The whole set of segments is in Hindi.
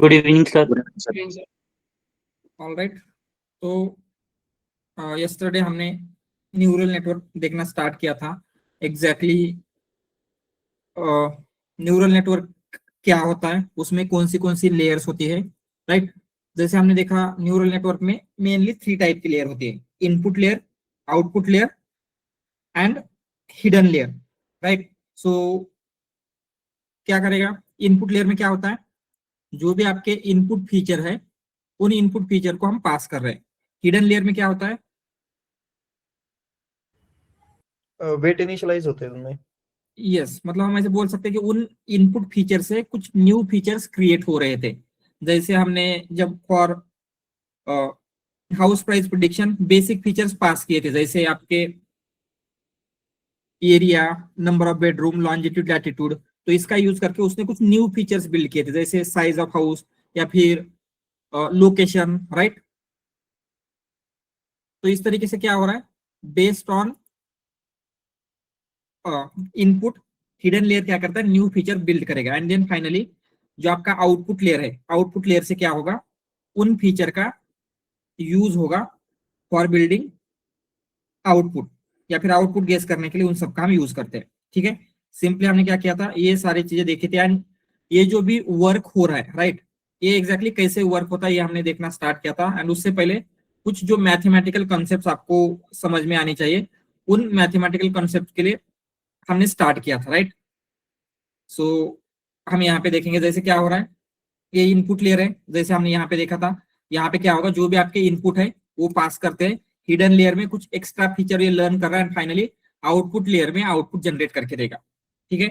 Good evening sir. All right, तो यस्टरडे हमने न्यूरल नेटवर्क देखना स्टार्ट किया था। एग्जैक्टली न्यूरल नेटवर्क क्या होता है, उसमें कौन सी लेयर्स होती है, राइट। जैसे हमने देखा न्यूरल नेटवर्क में मेनली 3 टाइप की लेयर होती है, input layer, output layer and hidden layer, right. So क्या करेगा, इनपुट लेयर में क्या होता है, जो भी आपके इनपुट फीचर है उन इनपुट फीचर को हम पास कर रहे हैं। हिडन लेयर में क्या होता है, वेट इनिशियलाइज होते हैं उनमें। यस, मतलब हम ऐसे बोल सकते हैं कि उन इनपुट फीचर से कुछ न्यू फीचर्स क्रिएट हो रहे थे। जैसे हमने जब for house price prediction basic features पास किए थे, जैसे आपके area, number of bedroom, longitude, latitude, तो इसका यूज करके उसने कुछ न्यू फीचर्स बिल्ड किए थे, जैसे साइज ऑफ हाउस या फिर लोकेशन, राइट। तो इस तरीके से क्या हो रहा है, based on input, hidden layer क्या करता है, न्यू फीचर बिल्ड करेगा। एंड देन फाइनली जो आपका आउटपुट लेयर है, आउटपुट लेयर से क्या होगा, उन फीचर का यूज होगा फॉर बिल्डिंग आउटपुट, या फिर आउटपुट गेस करने के लिए उन सबका हम यूज करते हैं। ठीक है, सिंपली हमने क्या किया था, ये सारी चीजें देखी थी। एंड ये जो भी वर्क हो रहा है, राइट, ये एग्जैक्टली कैसे वर्क होता है ये हमने देखना स्टार्ट किया था। एंड उससे पहले कुछ जो मैथमेटिकल कॉन्सेप्ट्स आपको समझ में आनी चाहिए, उन मैथमेटिकल कॉन्सेप्ट के लिए हमने स्टार्ट किया था, राइट। सो हम यहाँ पे देखेंगे जैसे क्या हो रहा है, ये इनपुट लेयर है, जैसे हमने यहाँ पे देखा था। यहाँ पे क्या होगा, जो भी आपके इनपुट है वो पास करते हैं, हिडन लेयर में कुछ एक्स्ट्रा फीचर ये लर्न कर रहा है, एंड फाइनली आउटपुट लेयर में आउटपुट जनरेट करके देगा। ठीक है,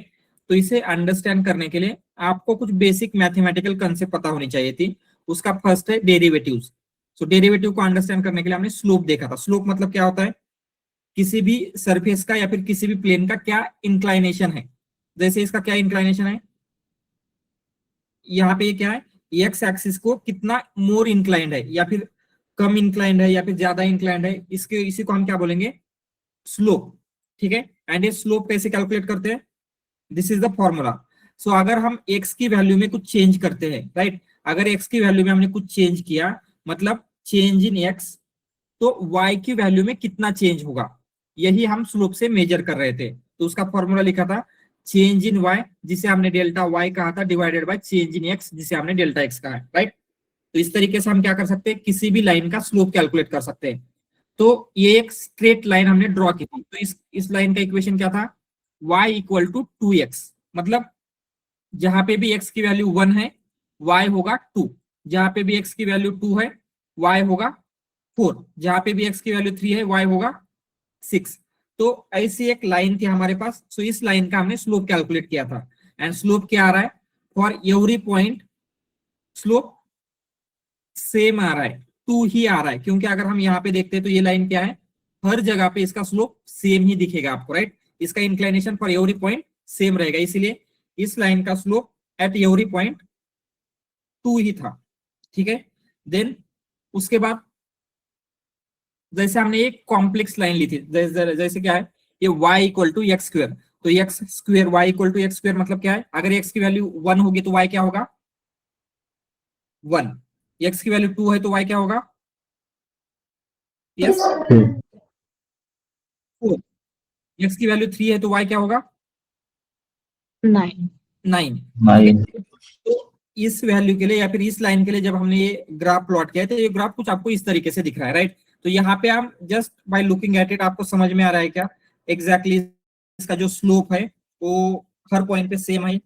तो इसे अंडरस्टैंड करने के लिए आपको कुछ बेसिक मैथमेटिकल कंसेप्ट पता होनी चाहिए थी। उसका फर्स्ट है डेरिवेटिव्स। सो डेरिवेटिव को अंडरस्टैंड करने के लिए हमने स्लोप देखा था। स्लोप मतलब क्या होता है, किसी भी सरफेस का या फिर किसी भी प्लेन का क्या इंक्लाइनेशन है। जैसे इसका क्या इंक्लाइनेशन है, यहाँ पे ये क्या है, एक्स एक्सिस को कितना मोर इंक्लाइंड है या फिर कम इंक्लाइंड है या फिर ज्यादा इंक्लाइंड है, इसके इसी को हम क्या बोलेंगे, स्लोप। ठीक है, एंड ये स्लोप कैसे कैलकुलेट करते हैं, दिस इज द फॉर्मूला। सो अगर हम एक्स की वैल्यू में कुछ चेंज करते हैं, राइट, अगर एक्स की वैल्यू में हमने कुछ चेंज किया, मतलब चेंज इन एक्स, तो वाई की वैल्यू में कितना चेंज होगा, यही हम स्लोप से मेजर कर रहे थे। तो उसका फॉर्मूला लिखा था चेंज इन वाई, जिसे हमने डेल्टा वाई कहा था, divided by change in x, जिसे हमने डेल्टा एक्स कहा है, राइट। तो इस तरीके से हम क्या कर सकते हैं, किसी भी लाइन का स्लोप कैलकुलेट कर सकते हैं। तो ये एक स्ट्रेट लाइन हमने ड्रॉ की थी, तो इस लाइन का इक्वेशन क्या था, y इक्वल टू 2x, मतलब जहां पे भी x की वैल्यू 1 है y होगा 2, जहां पे भी x की वैल्यू 2 है y होगा 4, जहां पे भी x की वैल्यू 3 है y होगा 6। तो ऐसी एक लाइन थी हमारे पास। सो इस लाइन का हमने स्लोप कैलकुलेट किया था। एंड स्लोप क्या आ रहा है, for every point slope same आ रहा है, 2 ही आ रहा है, क्योंकि अगर हम यहाँ पे देखते हैं तो ये लाइन क्या है, हर जगह पे इसका स्लोप सेम ही दिखेगा आपको, राइट। इसका inclination for every point same रहेगा, इसीलिए इस लाइन का स्लोप एट एवरी पॉइंट 2 ही था। ठीक है, देन उसके बाद जैसे हमने एक कॉम्प्लेक्स लाइन ली थी, जैसे क्या है, ये y equal to x square, तो x square y equal to x square मतलब क्या है, अगर x की वैल्यू 1 होगी तो y क्या होगा 1, x की वैल्यू 2 है तो y क्या होगा, यस 4, x की वैल्यू 3 है तो y क्या होगा 9। तो इस वैल्यू के लिए या फिर इस लाइन के लिए जब हमने ये ग्राफ प्लॉट किया है, तो ये ग्राफ कुछ आपको इस तरीके से दिख रहा है, राइट। तो यहाँ पे हम just by looking at it आपको समझ में आ रहा है क्या, एग्जैक्टली इसका जो स्लोप है वो हर पॉइंट पे सेम है,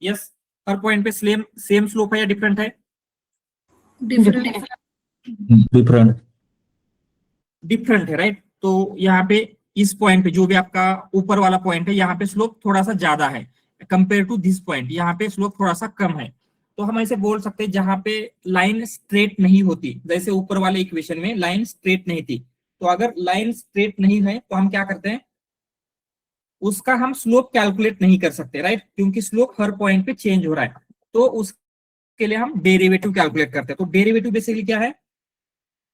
यस, हर पॉइंट पे सेम स्लोप है या डिफरेंट है, डिफरेंट है, राइट। तो यहाँ पे इस पॉइंट पे जो भी आपका ऊपर वाला पॉइंट है, यहाँ पे स्लोप थोड़ा सा ज्यादा है कंपेयर टू दिस पॉइंट, यहाँ पे स्लोप थोड़ा सा कम है। तो हम ऐसे बोल सकते हैं जहां पे लाइन स्ट्रेट नहीं होती, जैसे ऊपर वाले इक्वेशन में लाइन स्ट्रेट नहीं थी, तो अगर लाइन स्ट्रेट नहीं है तो हम क्या करते हैं, उसका हम स्लोप कैलकुलेट नहीं कर सकते, राइट, क्योंकि स्लोप हर पॉइंट पे चेंज हो रहा है। तो उसके लिए हम डेरिवेटिव कैलकुलेट करते हैं। तो डेरिवेटिव बेसिकली क्या है,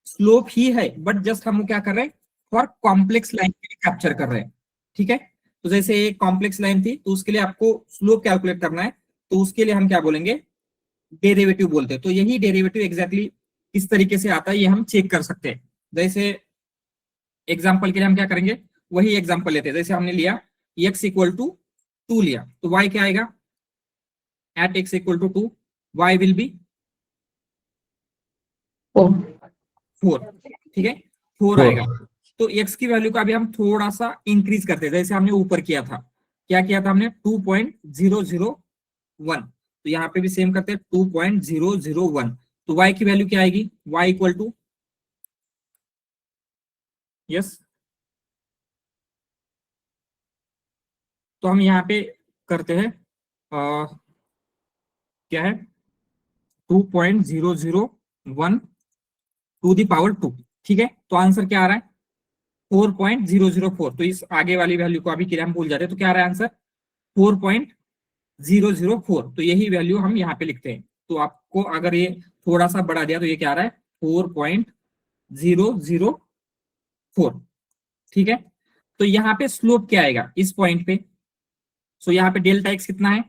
स्लोप ही है, बट जस्ट हम क्या कर रहे हैं, फॉर कॉम्प्लेक्स लाइन के लिए कैप्चर कर रहे हैं। ठीक है, तो जैसे एक कॉम्प्लेक्स लाइन थी तो उसके लिए आपको स्लोप कैलकुलेट करना है, तो उसके लिए हम क्या बोलेंगे, डेरिवेटिव बोलते हैं। तो यही डेरिवेटिव एग्जैक्टली किस तरीके से आता है ये हम चेक कर सकते हैं। जैसे एग्जाम्पल के लिए हम क्या करेंगे, वही एग्जाम्पल लेते हैं। जैसे हमने लिया x इक्वल टू 2 लिया, तो y क्या आएगा, at x equal to 2 y will be 4, ठीक है 4 आएगा। तो x की वैल्यू का भी हम थोड़ा सा इंक्रीज करते हैं, जैसे हमने ऊपर किया था। क्या किया था हमने, 2.001, तो यहाँ पे भी सेम करते हैं 2.001। तो y की वैल्यू क्या आएगी, y इक्वल टू, यस, तो हम यहाँ पे करते हैं क्या है 2.001 टू दी पावर 2, ठीक है। तो आंसर क्या आ रहा है 4.004। तो इस आगे वाली वैल्यू को अभी के लिए हम भूल जाते हैं, तो क्या आ रहा है आंसर 4.004। तो यही वैल्यू हम यहाँ पे लिखते हैं। तो आपको अगर ये थोड़ा सा बढ़ा दिया तो ये क्या आ रहा है 4.004, ठीक है। तो यहाँ पे स्लोप क्या आएगा इस पॉइंट पे, सो यहाँ पे डेल्टा एक्स कितना है,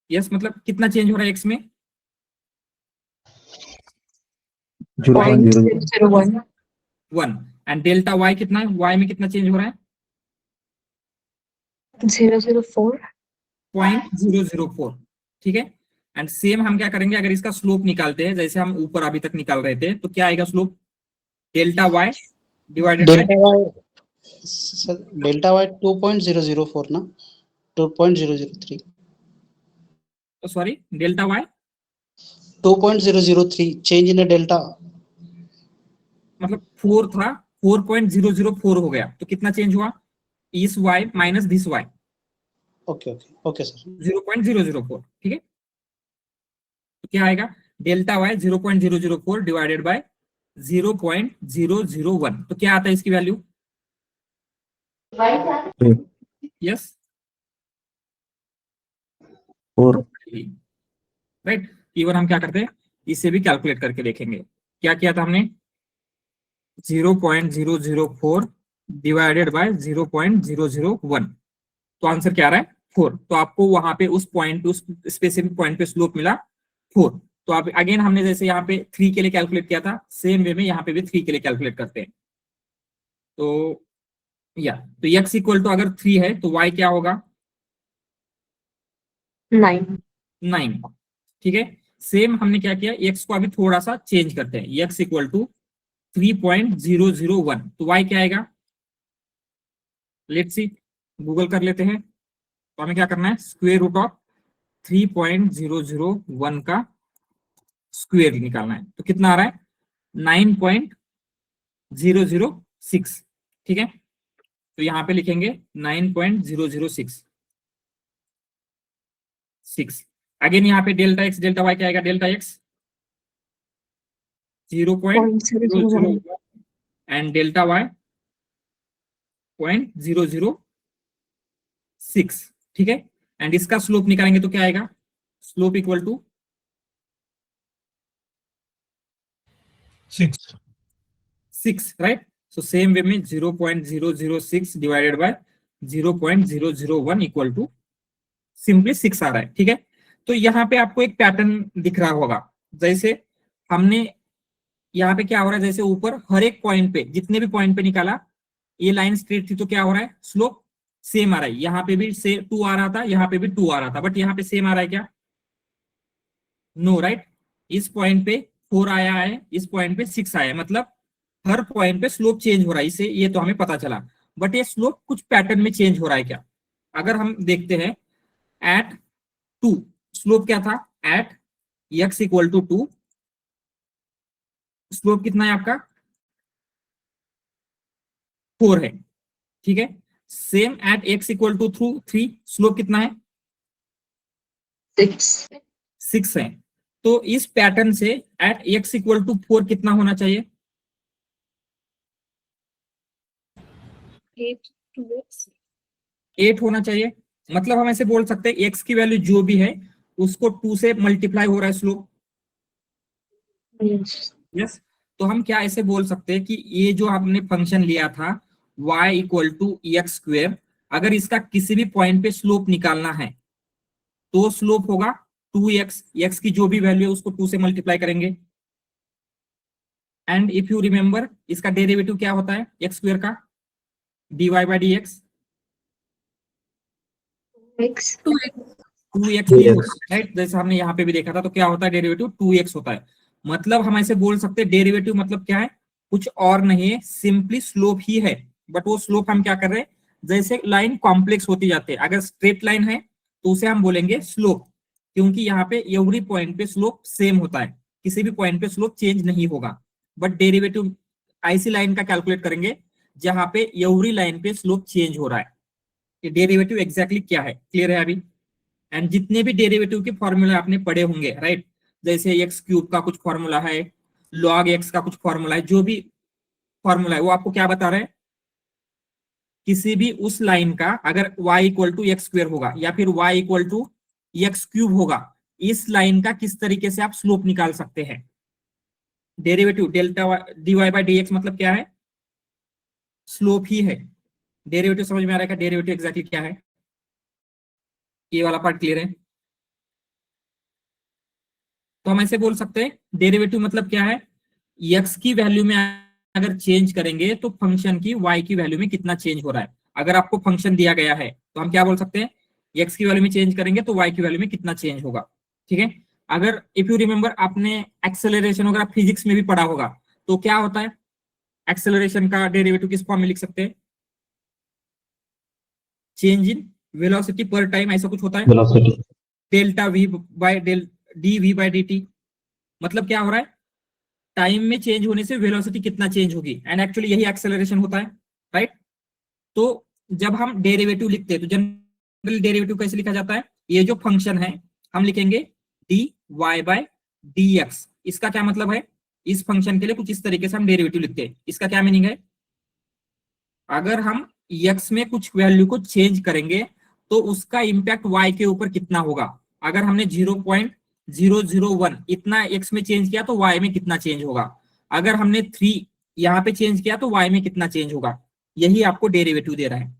यस मतलब कितना चेंज हो रहा है एक्स में, 0.001 1। एंड डेल्टा वाई कितना है, वाई में कितना चेंज हो रहा है 004 0.004, ठीक है। एंड सेम हम क्या करेंगे, अगर इसका स्लोप निकालते हैं जैसे हम ऊपर अभी तक निकाल रहे थे, तो क्या आएगा slope, delta y divided by, delta y 2.004 ना 2.003 sorry delta y 2.003 change in delta मतलब 4 था, 4.004 हो गया, तो कितना चेंज हुआ, इस y minus this y, okay okay okay sir 0.004, ठीक है। तो क्या आएगा डेल्टा y 0.004 डिवाइडेड बाय 0.001, तो क्या आता है इसकी वैल्यू, यस 4 राइट। इवन हम क्या करते हैं, इसे भी कैलकुलेट करके देखेंगे। क्या किया था हमने 0.004 डिवाइडेड बाय 0.001, तो आंसर क्या आ रहा है 4। तो आपको वहां पे उस पॉइंट, उस स्पेसिफिक पॉइंट पे स्लोप मिला 4। तो आप अगेन हमने जैसे यहाँ पे 3 के लिए कैलकुलेट किया था, सेम वे में यहाँ पे भी 3 के लिए कैलकुलेट करते हैं। तो तो x इक्वल टू अगर 3 है तो y क्या होगा 9, ठीक है। सेम हमने क्या किया, x को अभी थोड़ा सा चेंज करते हैं, x इक्वल टू 3.001, तो y क्या आएगा, लेट्स सी गूगल कर लेते हैं। तो हमें क्या करना है, स्क्वायर रूट ऑफ 3.001 का स्क्वायर निकालना है। तो कितना आ रहा है 9.006, ठीक है। तो यहां पे लिखेंगे 9.006। अगेन यहाँ पे डेल्टा एक्स डेल्टा वाई क्या आएगा, delta x 0.001 and delta y 0.006, ठीक है। एंड इसका स्लोप निकालेंगे तो क्या आएगा, slope equal to 6, right. So same way में 0.006 divided by 0.001 equal to simply 6 आ रहा है, ठीक है। तो यहाँ पे आपको एक पैटर्न दिख रहा होगा, जैसे हमने यहाँ पे क्या हो रहा है, जैसे ऊपर हर एक पॉइंट पे जितने भी पॉइंट पे निकाला ये लाइन स्ट्रेट थी, तो क्या हो रहा है स्लोप सेम आ रहा है। यहाँ पे भी से 2 आ रहा था, यहाँ पे भी 2 आ रहा था, बट यहाँ पे सेम आ रहा है क्या, नो राइट। इस पॉइंट पे 4 आया है, इस पॉइंट पे 6 आया है, मतलब हर पॉइंट पे स्लोप चेंज हो रहा है, इससे ये तो हमें पता चला। बट ये स्लोप कुछ पैटर्न में चेंज हो रहा है क्या, अगर हम देखते हैं एट 2 स्लोप क्या था, at x equal to 2 slope कितना है आपका 4 है, ठीक है। Same at x equal to 3 slope कितना है 6 है। तो इस पैटर्न से एट x इक्वल टू 4 कितना होना चाहिए 8 होना चाहिए। मतलब हम ऐसे बोल सकते हैं x की वैल्यू जो भी है उसको 2 से मल्टीप्लाई हो रहा है स्लोप, यस। तो हम क्या ऐसे बोल सकते हैं कि ये जो हमने फंक्शन लिया था y equal to x square, अगर इसका किसी भी पॉइंट पे स्लोप निकालना है तो स्लोप होगा 2x, x की जो भी वैल्यू है उसको 2 से मल्टीप्लाई करेंगे। एंड इफ यू रिमेंबर इसका डेरिवेटिव क्या होता है एक्स स्क्वायर का, dy by D x, x 2x भी होता है राइट, जैसे हमने यहाँ पे भी देखा था। तो क्या होता है डेरिवेटिव 2x होता है। मतलब हम ऐसे बोल सकते हैं डेरिवेटिव मतलब क्या है, कुछ और नहीं है, सिंपली स्लोप ही है। बट वो स्लोप हम क्या कर रहे हैं, जैसे लाइन कॉम्प्लेक्स होती जाती है, अगर स्ट्रेट लाइन है तो उसे हम बोलेंगे स्लोप, क्योंकि यहाँ पे एवरी पॉइंट पे स्लोप सेम होता है, किसी भी पॉइंट पे स्लोप चेंज नहीं होगा। बट डेरिवेटिव ऐसी लाइन का कैलकुलेट करेंगे जहां पे एवरी लाइन पे स्लोप चेंज हो रहा है। ये डेरिवेटिव एग्जैक्टली क्या है, क्लियर है अभी। एंड जितने भी डेरिवेटिव के फॉर्मूला आपने पढ़े होंगे राइट, जैसे एक्स क्यूब का कुछ फॉर्मूला है, लॉग एक्स का कुछ फॉर्मूला है, जो भी फॉर्मूला है वो आपको क्या बता रहे हैं, किसी भी उस लाइन का अगर y equal to x square होगा या फिर y equal to x cube होगा, इस लाइन का किस तरीके से आप स्लोप निकाल सकते हैं। Derivative delta dy by D X मतलब क्या है, स्लोप ही है। डेरिवेटिव समझ में आ रहा है, डेरिवेटिव एग्जैक्टली क्या है, ये वाला पार्ट क्लियर है। तो हम ऐसे बोल सकते हैं डेरिवेटिव मतलब क्या है, x की वैल्यू में अगर चेंज करेंगे तो फंक्शन की y की वैल्यू में कितना चेंज हो रहा है। अगर आपको फंक्शन दिया गया है तो हम क्या बोल सकते हैं, x की वैल्यू में चेंज करेंगे तो y की वैल्यू में कितना चेंज होगा। ठीक है, अगर इफ यू रिमेंबर आपने एक्सेलरेशन वगैरह फिजिक्स में भी पढ़ा होगा, तो क्या होता है एक्सेलरेशन का डेरिवेटिव किस फॉर्म में लिख सकते हैं, change in velocity per time, ऐसा कुछ होता है, delta v by d v by d t. मतलब क्या हो रहा है, टाइम में चेंज होने से वेलोसिटी कितना चेंज होगी, एंड एक्चुअली यही एक्सेलरेशन होता है राइट। तो जब हम डेरिवेटिव लिखते हैं तो जनरल डेरिवेटिव कैसे लिखा जाता है, ये जो फंक्शन है हम लिखेंगे d Y by D x. इसका क्या मतलब है, इस फंक्शन के लिए कुछ इस तरीके से हम डेरिवेटिव लिखते हैं। इसका क्या मीनिंग है, अगर हम x में कुछ वैल्यू को चेंज करेंगे तो उसका इंपैक्ट y के ऊपर कितना होगा। अगर हमने 0.001 इतना x में चेंज किया तो y में कितना चेंज होगा, अगर हमने 3 यहाँ पे चेंज किया तो y में कितना चेंज होगा। यही आपको डेरिवेटिव दे रहा है,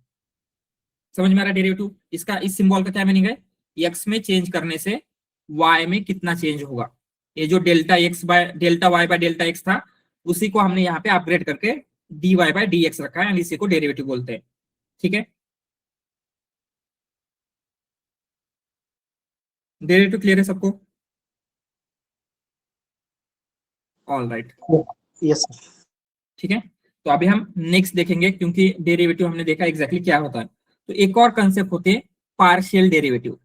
समझ में आ रहा है डेरिवेटिव। इसका इस सिंबल का क्या मीनिंग है, x में चेंज करने से y में कितना चेंज होगा। ये जो delta y by delta x था उसी को हमने यहाँ पे अपग्रेड करके dy बाय डी एक्स रखा है, इसी को डेरिवेटिव बोलते हैं। ठीक है, डेरिवेटिव क्लियर है सबको, ऑल राइट यस सर। ठीक है। तो अभी हम नेक्स्ट देखेंगे, क्योंकि डेरिवेटिव हमने देखा एग्जैक्टली क्या होता है। तो एक और कंसेप्ट होते हैं पार्शियल डेरिवेटिव।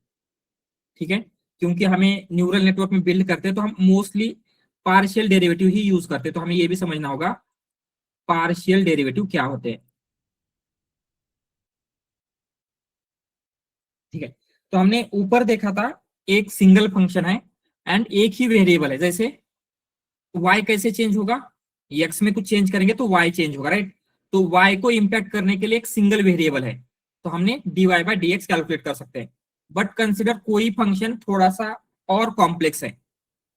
ठीक है, क्योंकि हमें न्यूरल नेटवर्क में बिल्ड करते हैं तो हम मोस्टली पार्शियल डेरिवेटिव ही यूज करते हैं, तो हमें ये भी समझना होगा पार्शियल डेरिवेटिव क्या होते हैं। ठीक है, तो हमने ऊपर देखा था एक सिंगल फंक्शन है एंड एक ही वेरिएबल है, जैसे y कैसे चेंज होगा, x में कुछ चेंज करेंगे तो y चेंज होगा राइट। तो y को इंपैक्ट करने के लिए एक सिंगल वेरिएबल है, तो हमने dy by D x calculate कर सकते हैं। बट कंसिडर कोई फंक्शन थोड़ा सा और कॉम्प्लेक्स है,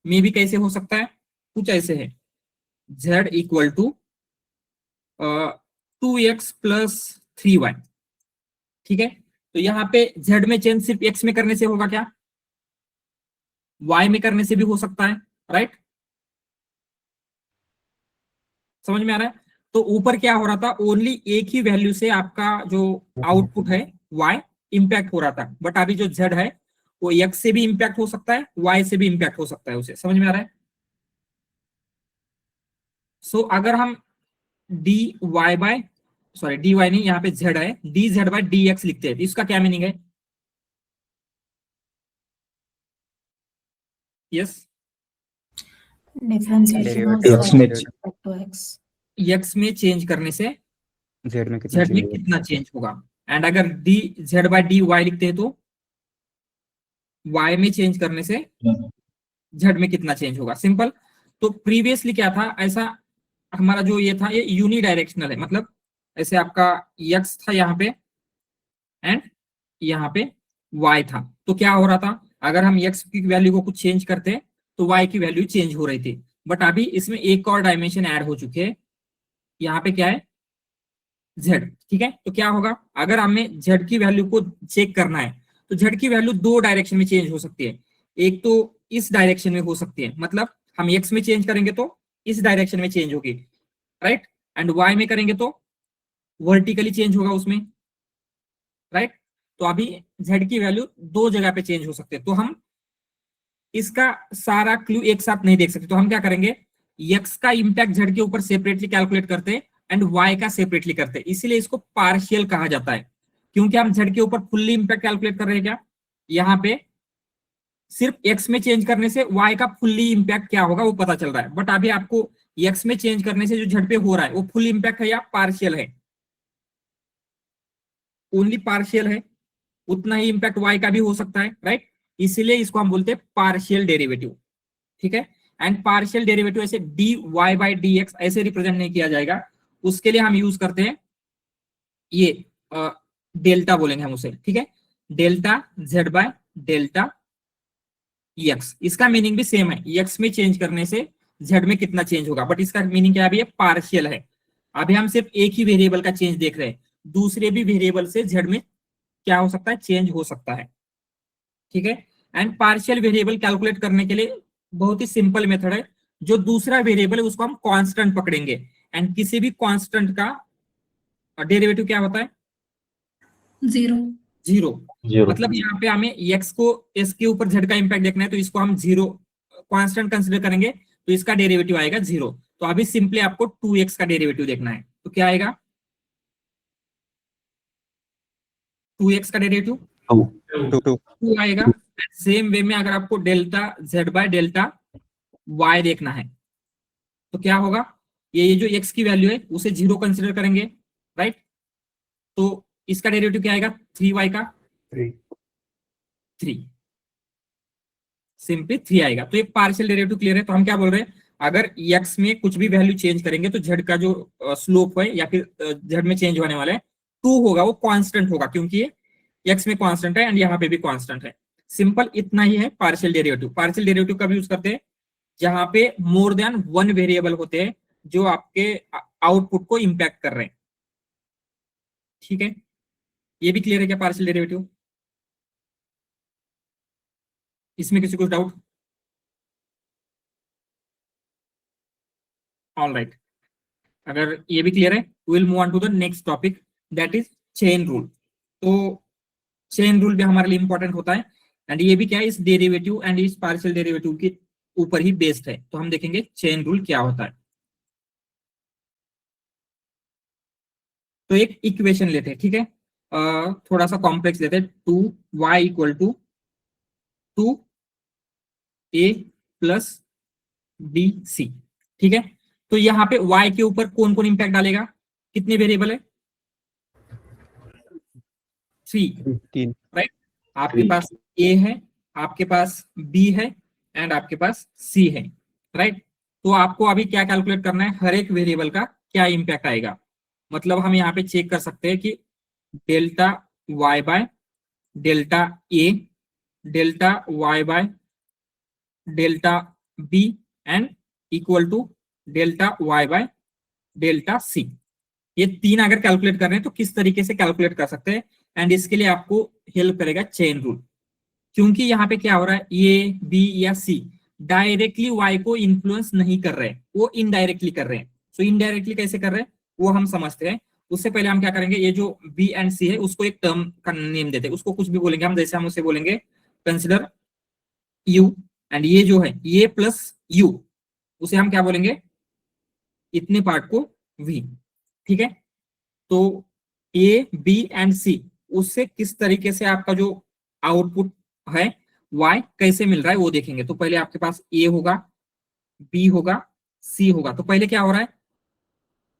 मे भी कैसे हो सकता है, कुछ ऐसे है z equal to 2x plus 3y। ठीक है, तो यहाँ पे z में चेंज सिर्फ x में करने से होगा क्या, y में करने से भी हो सकता है राइट, समझ में आ रहा है। तो ऊपर क्या हो रहा था, ओनली एक ही वैल्यू से आपका जो आउटपुट है y इंपैक्ट हो रहा था, बट अभी जो z है वो x से भी इंपैक्ट हो सकता है, y से भी इंपैक्ट हो सकता है, उसे समझ में आ रहा है। सो अगर हम dy बाय dy नहीं, यहाँ पे z है, dz बाय dx लिखते हैं तो इसका क्या मीनिंग है, yes differentiation of X z में with respect to x. x में चेंज करने से Z में z में कितना चेंज होगा। एंड अगर dz बाय dy लिखते हैं तो y में चेंज करने से z में कितना चेंज होगा, सिंपल। तो प्रीवियसली क्या था, ऐसा हमारा जो ये था ये यूनिडायरेक्शनल है, मतलब ऐसे आपका x था यहाँ पे एंड यहाँ पे y था, तो क्या हो रहा था, अगर हम x की वैल्यू को कुछ चेंज करते तो y की वैल्यू चेंज हो रही थी। बट अभी इसमें एक और डायमेंशन ऐड हो चुके हैं, यहाँ पे क्या है z। ठीक है, तो क्या होगा, अगर हमें z की वैल्यू को चेक करना है तो z की वैल्यू दो डायरेक्शन में चेंज हो सकती है। एक तो इस डायरेक्शन में हो सकती है, मतलब हम x में चेंज करेंगे तो इस डायरेक्शन में चेंज होगी, राइट, एंड y में करेंगे तो वर्टिकली चेंज होगा उसमें, राइट। तो अभी z की वैल्यू दो जगह पे चेंज हो सकते हैं, तो हम इसका सारा क्लू एक साथ नहीं देख सकते, तो हम क्या करेंगे, x का इंपैक्ट z के ऊपर सेपरेटली कैलकुलेट करते हैं एंड y का सेपरेटली करते हैं, इसीलिए इसको पार्शियल कहा जाता है। क्योंकि हम z के ऊपर फुल्ली इंपैक्ट कैलकुलेट कर रहे हैं, क्या यहाँ पे सिर्फ x में चेंज करने से y का फुल्ली इंपैक्ट क्या होगा वो पता चल रहा है, बट अभी आपको x में चेंज करने से जो z पे हो रहा है वो फुल इंपैक्ट है या पार्शियल है, ओनली पार्शियल है, उतना ही इंपैक्ट y का भी हो सकता है, राइट। इसीलिए इसको हम बोलते हैं पार्शियल डेरिवेटिव, ठीक है। एंड पार्शियल डेरिवेटिव ऐसे dy बाई dx ऐसे रिप्रेजेंट नहीं किया जाएगा, उसके लिए हम यूज करते हैं ये डेल्टा बोलेंगे हम उसे, ठीक है, delta z by delta x। इसका मीनिंग भी सेम है, x में चेंज करने से z में कितना चेंज होगा, बट इसका मीनिंग क्या है, पार्शियल है। अभी हम सिर्फ एक ही वेरिएबल का चेंज देख रहे हैं, दूसरे भी वेरिएबल से z में क्या हो सकता है, चेंज हो सकता है, ठीक है। एंड पार्शियल वेरिएबल कैलकुलेट करने के लिए बहुत ही सिंपल मेथड है, जो दूसरा वेरिएबल है उसको हम कांस्टेंट पकड़ेंगे, एंड किसी भी कांस्टेंट का डेरिवेटिव क्या होता है, जीरो। जीरो। जीरो। मतलब यहाँ पे हमें x को s के ऊपर z का इंपैक्ट देखना है, तो इसको हम जीरो कांस्टेंट कंसीडर करेंगे, तो इसका डेरिवेटिव आएगा जीरो। तो अभी सिंपली आपको 2x का डेरिवेटिव देखना है, तो क्या आएगा, 2x का डेरिवेटिव टू आएगा। सेम वे में अगर आपको delta z by delta y देखना है तो क्या होगा, ये जो x की वैल्यू है उसे जीरो कंसीडर करेंगे, राइट। तो इसका डेरिवेटिव क्या आएगा, 3y का 3, सिंपली 3 आएगा। तो ये पार्शियल डेरिवेटिव क्लियर है। तो हम क्या बोल रहे हैं, अगर x में कुछ भी वैल्यू चेंज करेंगे तो z का जो स्लोप है या फिर z में चेंज होने वाला है 2 होगा, वो कांस्टेंट होगा, क्योंकि ये x में कांस्टेंट है एंड यहाँ पे भी कांस्टेंट है। सिंपल इतना ही है पार्शियल डेरिवेटिव। पार्शियल डेरिवेटिव कब यूज करते हैं, जहां पे मोर देन वन वेरिएबल होते हैं जो आपके आउटपुट को इंपैक्ट कर रहे हैं, ठीक है। ये भी क्लियर है क्या पार्शियल डेरिवेटिव, इसमें किसी को डाउट, ऑल राइट। अगर ये भी क्लियर है, will move on to the next topic, that is chain rule. तो चेन रूल भी हमारे लिए इंपॉर्टेंट होता है, एंड ये भी क्या है, इस डेरिवेटिव एंड इस पार्शियल डेरिवेटिव के ऊपर ही बेस्ड है। तो हम देखेंगे चेन रूल क्या होता है। तो एक इक्वेशन लेते हैं, ठीक है, थोड़ा सा कॉम्प्लेक्स लेते हैं, 2y equal to 2a plus bc, ठीक है। तो यहाँ पे y के ऊपर कौन कौन इंपैक्ट डालेगा, कितने वेरिएबल है, 3, राइट। आपके पास a है, आपके पास b है एंड आपके पास c है, राइट। तो आपको अभी क्या कैलकुलेट करना है, हर एक वेरिएबल का क्या इंपैक्ट आएगा। मतलब हम यहाँ पे चेक कर सकते हैं कि delta y by delta a, delta y by delta b and equal to delta y by delta c। ये तीन अगर कैलकुलेट कर रहे हैं तो किस तरीके से कैलकुलेट कर सकते हैं, एंड इसके लिए आपको हेल्प करेगा चेन रूल। क्योंकि यहाँ पे क्या हो रहा है, ए बी या सी डायरेक्टली वाई को इन्फ्लुएंस नहीं कर रहे हैं, वो इनडायरेक्टली कर रहे हैं। सो इनडायरेक्टली कैसे कर रहे हैं वो हम समझते हैं। उससे पहले हम क्या करेंगे, ये जो बी एंड सी है उसको एक टर्म का नेम देते हैं, उसको कुछ भी बोलेंगे हम, जैसे हम उसे बोलेंगे कंसिडर यू, एंड ये जो है ये प्लस यू, उसे हम क्या बोलेंगे, इतने पार्ट को वी, ठीक है। तो ए बी एंड सी, उससे किस तरीके से आपका जो आउटपुट है y कैसे मिल रहा है वो देखेंगे। तो पहले आपके पास a होगा, b होगा, c होगा। तो पहले क्या हो रहा है,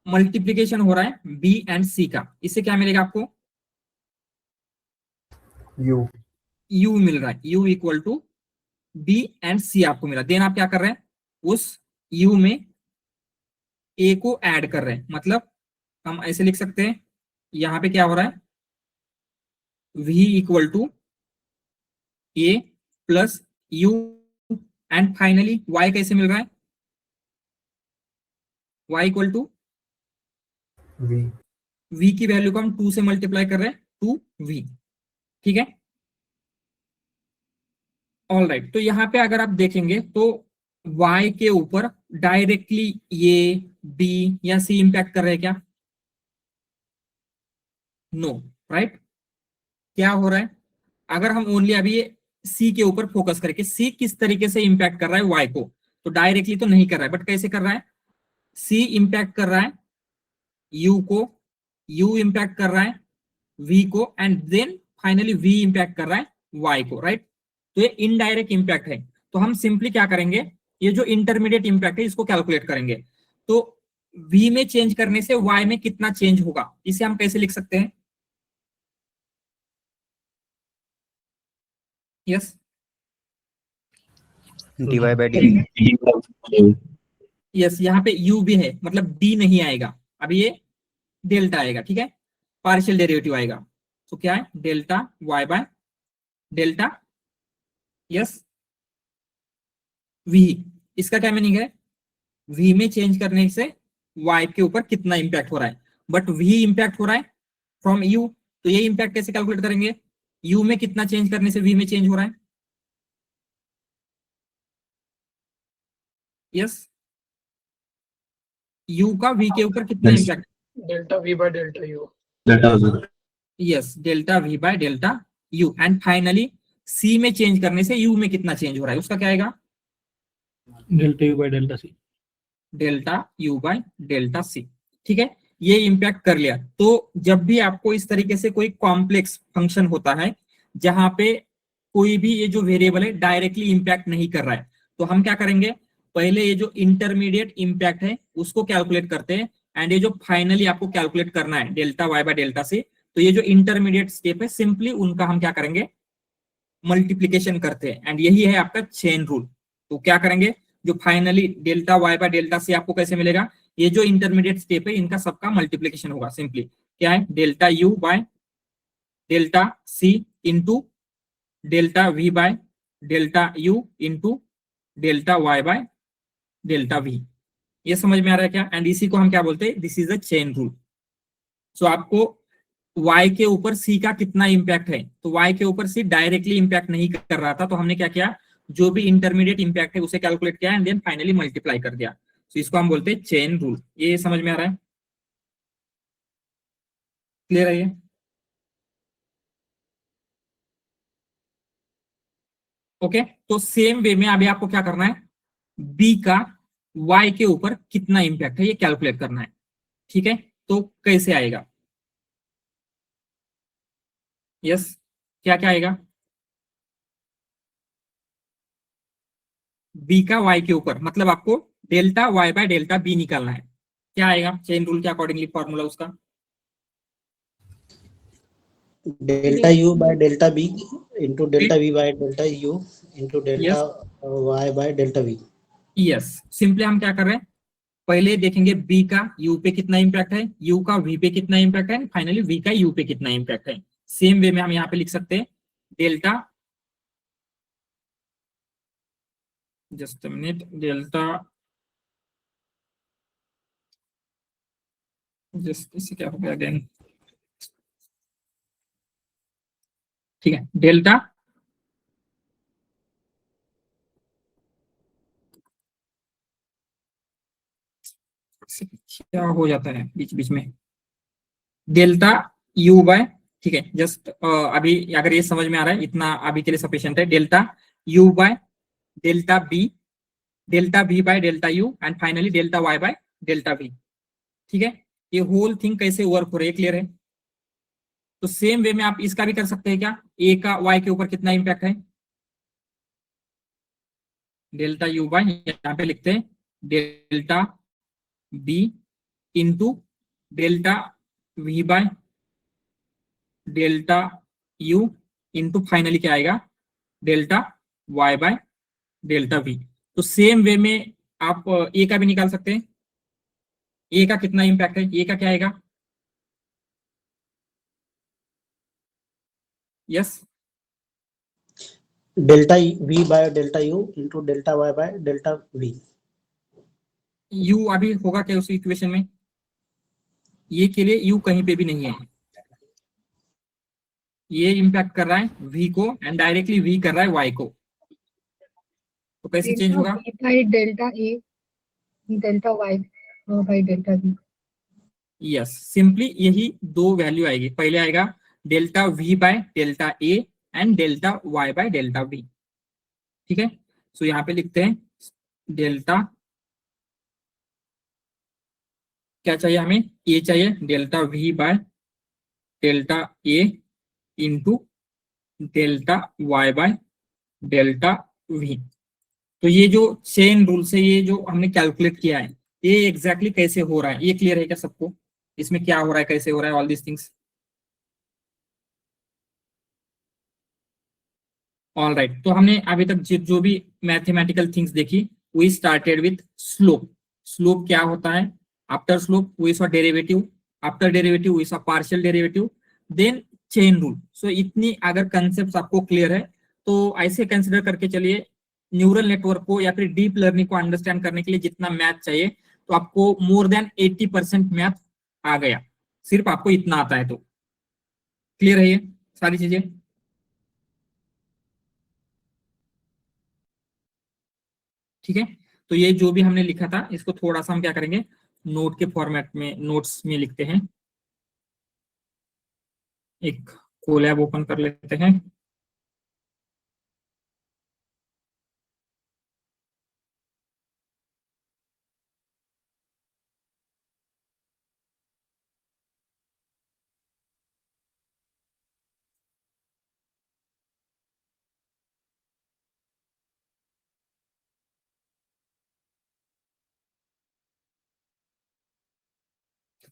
मल्टीप्लीकेशन हो रहा है b एंड c का, इससे क्या मिलेगा आपको, u मिल रहा है, u equal to b and c आपको मिला। देन आप क्या कर रहे हैं, उस u में a को ऐड कर रहे हैं। मतलब हम ऐसे लिख सकते हैं, यहां पे क्या हो रहा है, v equal to a plus u and finally y कैसे मिल रहा है, y इक्वल टू v की वैल्यू को हम 2 से मल्टीप्लाई कर रहे हैं, 2v, ठीक है। ऑल राइट, तो यहाँ पे अगर आप देखेंगे तो y के ऊपर डायरेक्टली ये b या c इंपैक्ट कर रहे हैं क्या? No, right. क्या हो रहा है, अगर हम ओनली अभी ये c के ऊपर फोकस करके c किस तरीके से इंपैक्ट कर रहा है y को, तो डायरेक्टली तो नहीं कर रहा है, बट कैसे कर रहा है, c इंपैक्ट कर रहा है u को, u इंपैक्ट कर रहा है v को, and then finally v impact कर रहा है y को, राइट। तो ये इनडायरेक्ट इंपैक्ट है। तो हम सिंपली क्या करेंगे, ये जो इंटरमीडिएट इंपैक्ट है इसको कैलकुलेट करेंगे। तो v में चेंज करने से y में कितना चेंज होगा, इसे हम कैसे लिख सकते हैं? Yes, dy by dt। Yes, यहाँ पे u भी है, मतलब d नहीं आएगा, अभी ये डेल्टा आएगा, ठीक है, पार्शियल डेरिवेटिव आएगा। तो क्या है, delta y by delta, yes, v। इसका क्या मीनिंग है, v में चेंज करने से y के ऊपर कितना इंपैक्ट हो रहा है, बट v इंपैक्ट हो रहा है फ्रॉम u, तो ये इंपैक्ट कैसे कैलकुलेट करेंगे, u में कितना चेंज करने से v में चेंज हो रहा है, यस, u का v के ऊपर कितना impact, delta v by delta you. Yes, delta v by delta u, and finally c में चेंज करने से u में कितना चेंज हो रहा है, उसका क्या आएगा, delta u by delta c. Delta u by delta c, ठीक है। ये इंपैक्ट कर लिया। तो जब भी आपको इस तरीके से कोई कॉम्प्लेक्स फंक्शन होता है जहां पे कोई भी ये जो वेरिएबल है डायरेक्टली इंपैक्ट नहीं कर रहा है, तो हम क्या करेंगे, पहले ये जो इंटरमीडिएट इंपैक्ट है उसको कैलकुलेट करते हैं, एंड ये जो फाइनली आपको कैलकुलेट करना है delta y by delta c, तो ये जो इंटरमीडिएट स्टेप है सिंपली उनका हम क्या करेंगे, मल्टीप्लीकेशन करते हैं, एंड यही है आपका चेन रूल। तो क्या करेंगे, जो finally delta y by delta c आपको कैसे मिलेगा, ये जो इंटरमीडिएट स्टेप है इनका सबका मल्टीप्लीकेशन होगा, सिंपली क्या है, delta u by delta c into delta v by delta u into delta y by delta v. ये समझ में आ रहा है क्या, एंड इसी को हम क्या बोलते हैं, this is a chain rule. So आपको y के ऊपर c का कितना इंपैक्ट है, तो y के ऊपर c डायरेक्टली इंपैक्ट नहीं कर रहा था, तो हमने क्या किया, जो भी इंटरमीडिएट इंपैक्ट है उसे कैलकुलेट किया एंड देन फाइनली मल्टीप्लाई कर दिया। तो इसको हम बोलते हैं चेन रूल। ये समझ में आ रहा है, क्लियर है ये? ओके, तो सेम वे में अभी आपको क्या करना है, b का y के ऊपर कितना इंपैक्ट है ये कैलकुलेट करना है, ठीक है। तो कैसे आएगा, यस, क्या क्या आएगा, b का y के ऊपर, मतलब आपको delta y by delta b निकालना है। क्या आएगा चेन रूल के अकॉर्डिंगली फॉर्मूला उसका, delta u by delta b into delta v by delta u into delta y by delta v. Yes, simply हम क्या कर रहे हैं, पहले देखेंगे b का u पे कितना इंपैक्ट है, u का v पे कितना इंपैक्ट है, फाइनली v का u पे कितना इंपैक्ट है। सेम वे में हम यहाँ पे लिख सकते हैं delta, just minute, delta, just इसे क्या हो गया अगेन, ठीक है, डेल्टा क्या हो जाता है बीच बीच में, डेल्टा u बाय, ठीक है, जस्ट अभी अगर ये समझ में आ रहा है इतना अभी के लिए सफिशिएंट है, delta u bye delta b, delta v by delta u, and finally delta y by delta v, ठीक है। ये होल थिंग कैसे वर्क हो रही है, क्लियर है? तो सेम वे में आप इसका भी कर सकते हैं क्या, a का y के ऊपर कितना इंपैक्ट है, डेल्टा u बाय, यहाँ पे लिखते हैं delta b into delta v by delta u into finally क्या आएगा, delta y by delta v। तो सेम वे में आप a का भी निकाल सकते हैं, a का कितना इंपैक्ट है, a का क्या आएगा, yes, delta v by delta u into delta y by delta v. u अभी होगा क्या उस इक्वेशन में, ये के लिए u कहीं पे भी नहीं है, ये इंपैक्ट कर रहा है v को एंड डायरेक्टली v कर रहा है y को, तो कैसे चेंज होगा? By delta a delta y by delta b. Yes, simply यही दो वैल्यू आएगी। पहले आएगा delta v by delta a and delta y by delta b. ठीक है, सो यहाँ पे लिखते हैं डेल्टा, क्या चाहिए हमें? ए चाहिए, delta v by delta a into delta y by delta v. तो ये जो चेन रूल से ये जो हमने कैलकुलेट किया है, ये एग्जैक्टली कैसे हो रहा है, ये क्लियर है क्या सबको? इसमें क्या हो रहा है, कैसे हो रहा है, all this things? All right, तो हमने अभी तक जो भी मैथमेटिकल थिंग्स देखी, we started with slope. Slope क्या होता है? After slope we saw derivative, after derivative we saw partial derivative, then chain rule. So इतनी अगर कंसेप्ट आपको क्लियर है तो ऐसे कंसिडर करके चलिए, न्यूरल नेटवर्क को या फिर डीप लर्निंग को अंडरस्टैंड करने के लिए जितना मैथ चाहिए, तो आपको मोर देन 80% मैथ आ गया, सिर्फ आपको इतना आता है। तो क्लियर है ये सारी चीजें? ठीक है, तो ये जो भी हमने लिखा था इसको थोड़ा सा हम क्या करेंगे, नोट के फॉर्मेट में, नोट्स में लिखते हैं। एक कोलैब ओपन कर लेते हैं।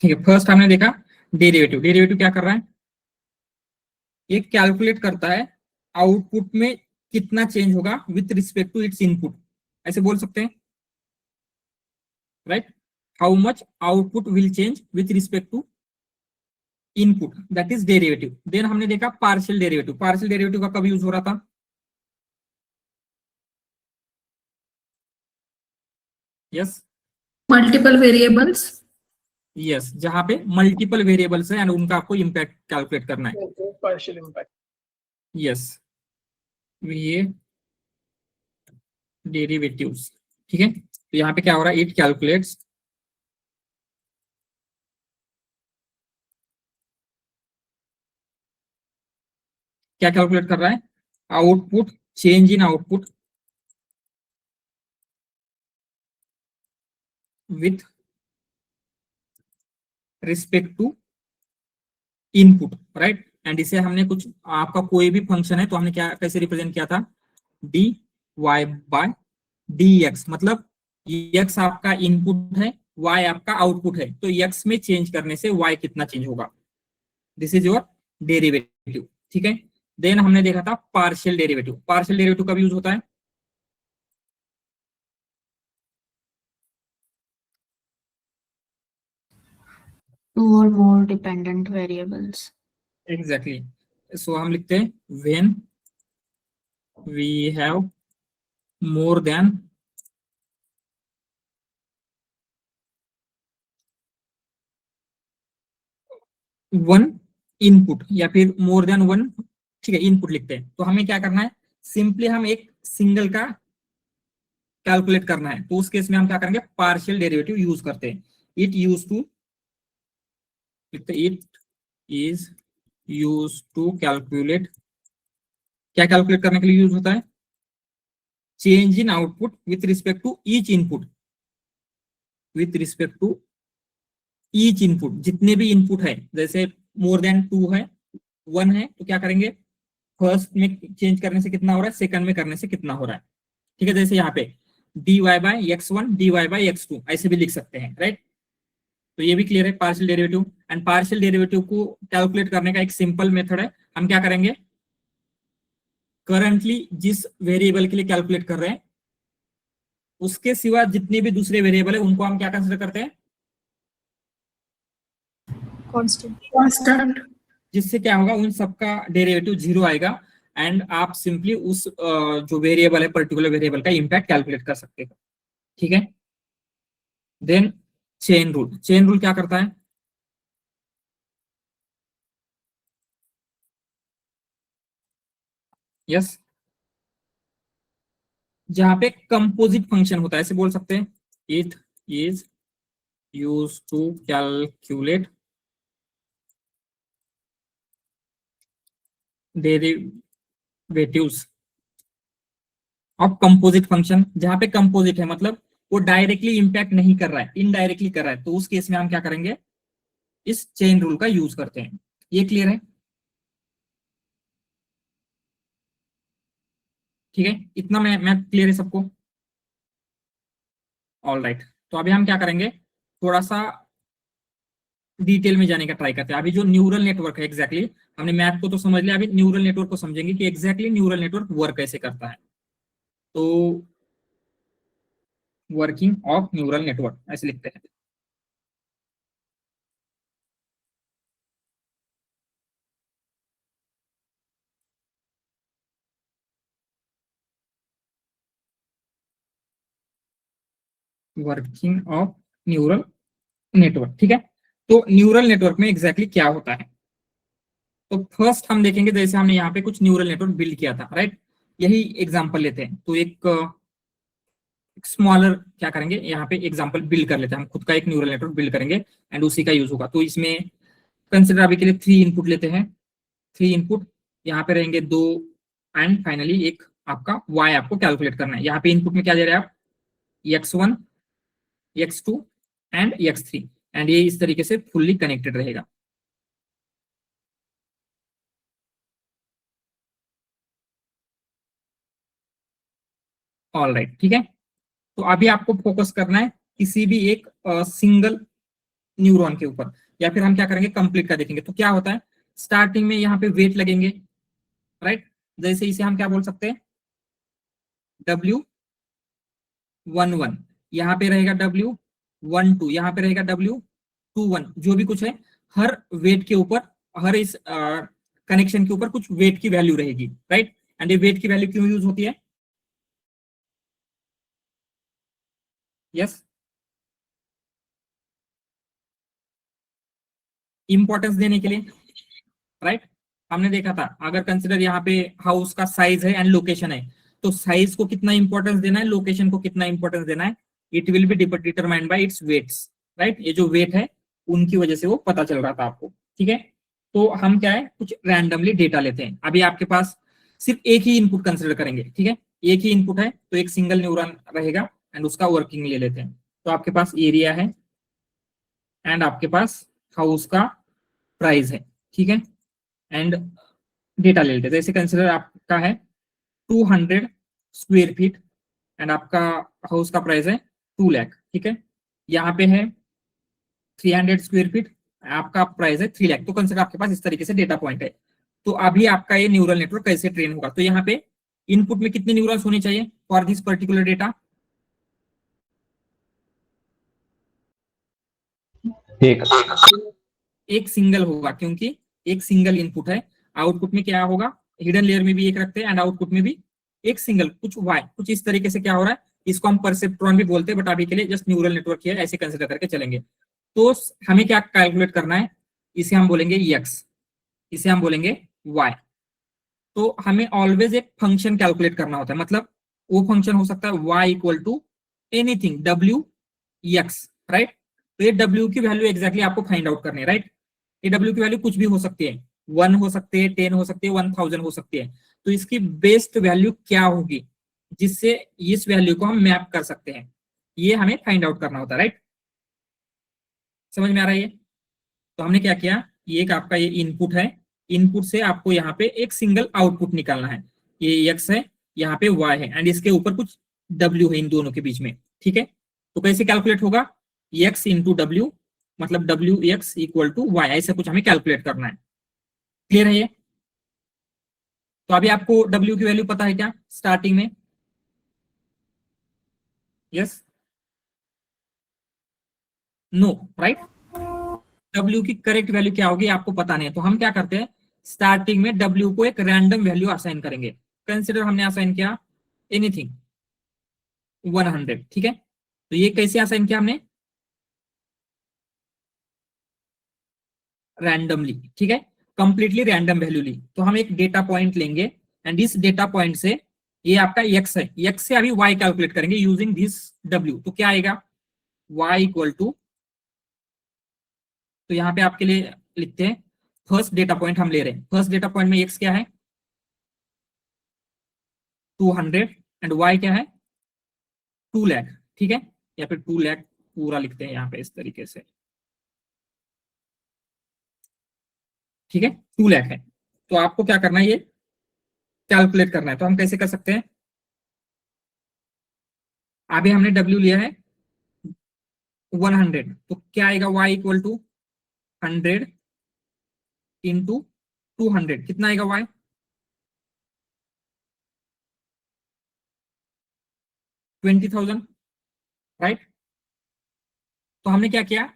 ठीक है, फर्स्ट हमने देखा डेरिवेटिव। डेरिवेटिव क्या कर रहा है? ये कैलकुलेट करता है आउटपुट में कितना चेंज होगा with respect to its input, ऐसे बोल सकते हैं, right? How much output will change with respect to input, that is derivative. Then हमने देखा पार्शियल डेरिवेटिव। पार्शियल डेरिवेटिव का कब यूज हो रहा था? Yes, multiple variables. यस, जहां पे मल्टीपल वेरिएबल्स है एंड उनका आपको इम्पैक्ट कैलकुलेट करना है। Partial impact. यस, ये डेरिवेटिव्स। ठीक है, तो यहाँ पे क्या हो रहा है? इट कैलकुलेट्स क्या कैलकुलेट कर रहा है? Output, change in output with respect to input, right? And इसे हमने कुछ, आपका कोई भी फंक्शन है तो हमने क्या, कैसे रिप्रेजेंट किया था? D Y by D X, मतलब एक्स आपका इनपुट है, वाई आपका आउटपुट है, तो एक्स में चेंज करने से वाई कितना चेंज होगा, दिस इज योर डेरिवेटिव। ठीक है, देन हमने देखा था पार्शियल डेरिवेटिव। पार्शियल डेरिवेटिव कब यूज होता है? Two or more dependent variables. Exactly, so हम लिखते हैं when we have more than one input, या फिर मोर देन वन, ठीक है, इनपुट लिखते हैं। तो हमें क्या करना है? सिंपली हम एक सिंगल का कैलकुलेट करना है, तो उस केस में हम क्या करेंगे? पार्शियल डेरिवेटिव यूज करते हैं। It use to, it is use to calculate, क्या कैलकुलेट करने के लिए यूज होता है? Change in output with respect to each input, with respect to each input, जितने भी इनपुट है, जैसे मोर देन 2 है, 1 है, तो क्या करेंगे? फर्स्ट में चेंज करने से कितना हो रहा है, सेकंड में करने से कितना हो रहा है। ठीक है, जैसे यहाँ पे dy bye x1 dy bye x2 ऐसे भी लिख सकते हैं, राइट? तो ये भी क्लियर है partial derivative. And partial derivative को कैलकुलेट करने का एक सिंपल मेथड है, हम क्या करेंगे? करंटली जिस वेरिएबल के लिए कैलकुलेट कर रहे हैं उसके सिवा जितने भी दूसरे वेरिएबल है उनको हम क्या कंसिडर करते हैं? कांस्टेंट। जिससे क्या होगा, उन सबका डेरिवेटिव 0 आएगा एंड आप सिंपली उस जो वेरिएबल है, पर्टिकुलर वेरिएबल का इंपैक्ट कैलकुलेट कर सकते हो। ठीक है, then chain rule. Chain rule क्या करता है? यस, जहां पे कंपोजिट फंक्शन होता है, ऐसे बोल सकते हैं, it is use to calculate derivatives of composite function. जहां पे कंपोजिट है मतलब वो डायरेक्टली इंपैक्ट नहीं कर रहा है, इनडायरेक्टली कर रहा है, तो उस केस में हम क्या करेंगे, इस चेन रूल का यूज करते हैं। ये क्लियर है? ठीक है, इतना मैं क्लियर है सबको? ऑल राइट, तो अभी हम क्या करेंगे, थोड़ा सा डिटेल में जाने का ट्राई करते हैं। अभी जो न्यूरल नेटवर्क है एग्जैक्टली, हमने मैथ को तो समझ लिया, अभी न्यूरल नेटवर्क को समझेंगे कि एग्जैक्टली न्यूरल नेटवर्क वर्क कैसे करता है। तो वर्किंग ऑफ न्यूरल नेटवर्क ऐसे लिखते हैं। वर्किंग ऑफ न्यूरल नेटवर्क, ठीक है। तो न्यूरल नेटवर्क में एग्जैक्टली क्या होता है, तो फर्स्ट हम देखेंगे, जैसे हमने यहाँ पे कुछ न्यूरल नेटवर्क बिल्ड किया था, राइट। यही एग्जांपल लेते हैं, तो एक स्मॉलर क्या करेंगे, यहाँ पे एग्जांपल बिल्ड कर लेते हैं, हम खुद का एक न्यूरल नेटवर्क बिल्ड करेंगे एंड उसी का यूज होगा। तो इसमें कंसिडर अभी के लिए 3 इनपुट लेते हैं, 3 इनपुट, यहाँ पे रहेंगे 2 एंड फाइनली एक आपका y आपको कैलकुलेट करना है। यहाँ पे इनपुट में क्या दे रहे हैं आप, x1 x2 and x3, and ये इस तरीके से फुल्ली कनेक्टेड रहेगा। ऑल राइट, ठीक है। तो अभी आपको फोकस करना है किसी भी एक सिंगल न्यूरॉन के ऊपर, या फिर हम क्या करेंगे, कंप्लीट का देखेंगे। तो क्या होता है, स्टार्टिंग में यहाँ पे वेट लगेंगे, राइट। जैसे इसे हम क्या बोल सकते हैं, W11, यहाँ पे रहेगा W12, यहाँ पे रहेगा W21, जो भी कुछ है, हर वेट के ऊपर, हर इस कनेक्शन के ऊपर कुछ वेट की वैल्यू रहेगी, राइट। एंड ये वेट की वैल्यू क्यों यूज होती है, यस, इंपॉर्टेंस देने के लिए, राइट। हमने देखा था, अगर कंसिडर यहाँ पे हाउस का साइज है एंड लोकेशन है, तो साइज को कितना इंपॉर्टेंस देना है, लोकेशन को कितना इंपॉर्टेंस देना है, it will be determined by its weights, right. ये जो वेट है उनकी वजह से वो पता चल रहा था आपको, ठीक है। तो हम क्या है, कुछ रैंडमली डेटा लेते हैं। अभी आपके पास सिर्फ एक ही इनपुट कंसिडर करेंगे, ठीक है, एक ही इनपुट है, तो एक सिंगल न्यूरॉन रहेगा एंड उसका वर्किंग ले लेते हैं। तो आपके पास एरिया है एंड आपके पास हाउस का प्राइस है, ठीक है, एंड डेटा ले लेते हैं। जैसे कंसिडर आपका है 200 स्क्वायर फीट एंड आपका हाउस का प्राइस है 2 लाख, ठीक है। यहाँ पे है 300 स्क्वायर फीट, आपका प्राइस है 3 लाख। तो कंसिडर आपके पास इस तरीके से डेटा पॉइंट है। तो अभी आपका ये न्यूरल नेटवर्क कैसे ट्रेन होगा, तो यहाँ पे इनपुट में कितने न्यूरॉन्स होने चाहिए फॉर दिस पर्टिकुलर डेटा, एक सिंगल होगा, क्योंकि एक सिंगल इनपुट है। आउटपुट में क्या होगा, हिडन लेयर में भी एक रखते हैं एंड आउटपुट में भी एक सिंगल, कुछ वाई, कुछ इस तरीके से क्या हो रहा है, इसको हम परसेप्ट्रॉन भी बोलते हैं, बट अभी के लिए जस्ट न्यूरल नेटवर्क है, ऐसे कंसिडर करके चलेंगे। तो हमें क्या कैलकुलेट करना है, इसे हम बोलेंगे x, इसे हम बोलेंगे y। तो हमें ऑलवेज एक फंक्शन कैलकुलेट करना होता है, मतलब वो फंक्शन हो सकता है y equal to anything w x, right. तो ये w की वैल्यू एग्जैक्टली आपको फाइंड आउट करनी है, राइट। ये w की वैल्यू कुछ भी हो सकती है, 1 हो सकती है, 10 हो सकती है, 1000 हो सकती है। तो इसकी बेस्ट वैल्यू क्या होगी, जिससे इस वैल्यू को हम मैप कर सकते हैं, ये हमें फाइंड आउट करना होता है, राइट। समझ में आ रहा है ये? तो हमने क्या किया, ये एक आपका ये इनपुट है, इनपुट से आपको यहाँ पे एक सिंगल आउटपुट निकालना है। ये x है, यहाँ पे y है, एंड इसके ऊपर कुछ w है इन दोनों के बीच में, ठीक है। तो कैसे कैलकुलेट होगा, x इंटू w, मतलब wx इक्वल टू y, ऐसा कुछ हमें कैलकुलेट करना है। क्लियर है ये? तो अभी आपको w की वैल्यू पता है क्या स्टार्टिंग में, यस, नो, राइट। w की करेक्ट वैल्यू क्या होगी आपको पता नहीं है, तो हम क्या करते हैं, स्टार्टिंग में w को एक रैंडम वैल्यू असाइन करेंगे। कंसिडर हमने असाइन किया एनीथिंग 100, ठीक है। तो ये कैसे असाइन किया हमने, रैंडमली, ठीक है, कंप्लीटली रैंडम वैल्यू ली। तो हम एक डेटा पॉइंट लेंगे एंड इस डेटा पॉइंट से ये आपका x है, x से अभी y कैलकुलेट करेंगे यूजिंग दिस w। तो क्या आएगा y इक्वल टू, तो यहाँ पे आपके लिए लिखते हैं फर्स्ट डेटा पॉइंट हम ले रहे हैं, फर्स्ट डेटा पॉइंट में x क्या है 200 एंड y क्या है 2 लाख, ठीक है, या फिर 2 लाख पूरा लिखते हैं यहाँ पे इस तरीके से, ठीक है 2 लाख है। तो आपको क्या करना है, ये कैलकुलेट करना है। तो हम कैसे कर सकते हैं, अभी हमने w लिया है 100, तो क्या आएगा y इक्वल टू 100 इंटू 200, कितना आएगा y 20,000, राइट। तो हमने क्या किया,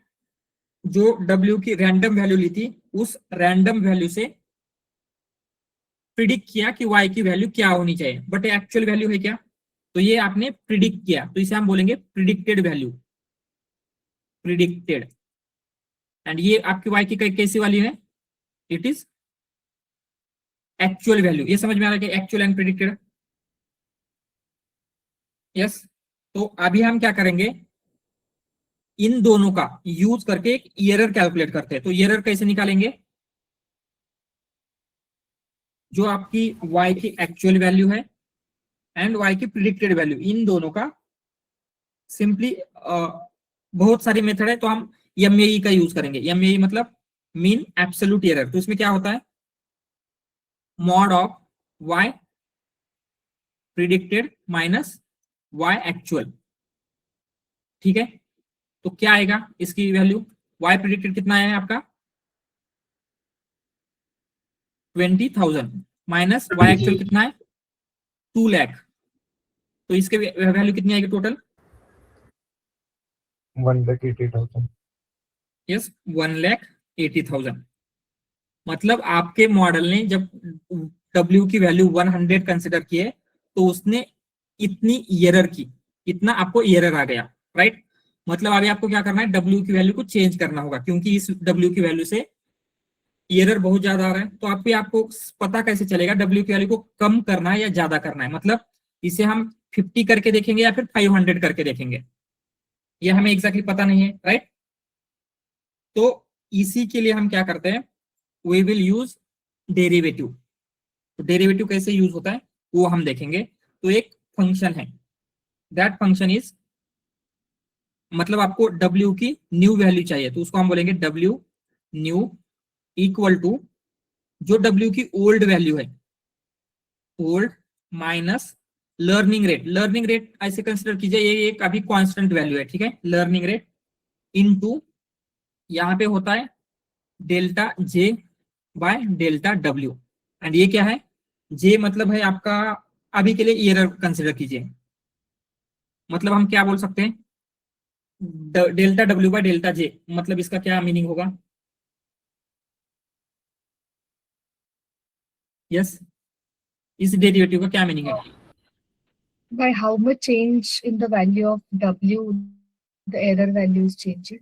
जो w की रैंडम वैल्यू ली थी उस रैंडम वैल्यू से प्रिडिक्ट किया कि y की वैल्यू क्या होनी चाहिए, बट एक्चुअल वैल्यू है क्या, तो ये आपने प्रिडिक्ट किया, तो इसे हम बोलेंगे प्रिडिक्टेड वैल्यू, प्रिडिक्टेड। एंड ये आपकी y की कैसी वैल्यू है, इट इज एक्चुअल वैल्यू। ये समझ में आ रहा है कि एक्चुअल एंड प्रिडिक्टेड, यस। तो अभी हम क्या करेंगे, इन दोनों का यूज करके एक एरर कैलकुलेट करते हैं। तो एरर कैसे निकालेंगे, जो आपकी y की एक्चुअल वैल्यू है एंड y की प्रिडिक्टेड वैल्यू, इन दोनों का सिंपली बहुत सारी मेथड है, तो हम MAE का यूज करेंगे। MAE मतलब मीन एब्सोल्यूट एरर। तो इसमें क्या होता है, mod of y predicted minus y actual, ठीक है। तो क्या आएगा इसकी वैल्यू, y प्रिडिक्टेड कितना है आपका 20,000 माइनस y एक्चुअल कितना है 2 लाख, तो इसके वैल्यू कितनी आएगी टोटल 1,80,000। यस 1,80,000। मतलब आपके मॉडल ने जब W की वैल्यू 100 कंसिडर किए तो उसने इतनी एरर की, इतना आपको एरर आ गया, राइट। मतलब अभी आपको क्या करना है, W की वैल्यू को चेंज करना होगा, क्योंकि इस W की वैल्यू से एरर बहुत ज्यादा आ रहा है। तो आपको पता कैसे चलेगा W की वैल्यू को कम करना है या ज्यादा करना है, मतलब इसे हम 50 करके देखेंगे या फिर 500 करके देखेंगे, ये हमें एग्जैक्टली पता नहीं है, राइट। तो इसी के लिए हम क्या करते हैं, वी विल यूज डेरिवेटिव। तो डेरिवेटिव कैसे यूज होता है वो हम देखेंगे। तो एक फंक्शन है, दैट फंक्शन इज, मतलब आपको W की न्यू वैल्यू चाहिए, तो उसको हम बोलेंगे W न्यू इक्वल टू जो W की ओल्ड वैल्यू है, old minus learning rate. Learning rate ऐसे कंसिडर कीजिए, ये एक अभी कांस्टेंट वैल्यू है, ठीक है, लर्निंग रेट इनटू यहाँ पे होता है delta J by delta W। And ये क्या है, J मतलब है आपका, अभी के लिए एरर कंसिडर कीजिए, मतलब हम क्या बोल सकते हैं, delta W by delta J, मतलब इसका क्या मीनिंग होगा, यस इस डेरिवेटिव का क्या मीनिंग है, By how much change in the value of W, the error value is changing.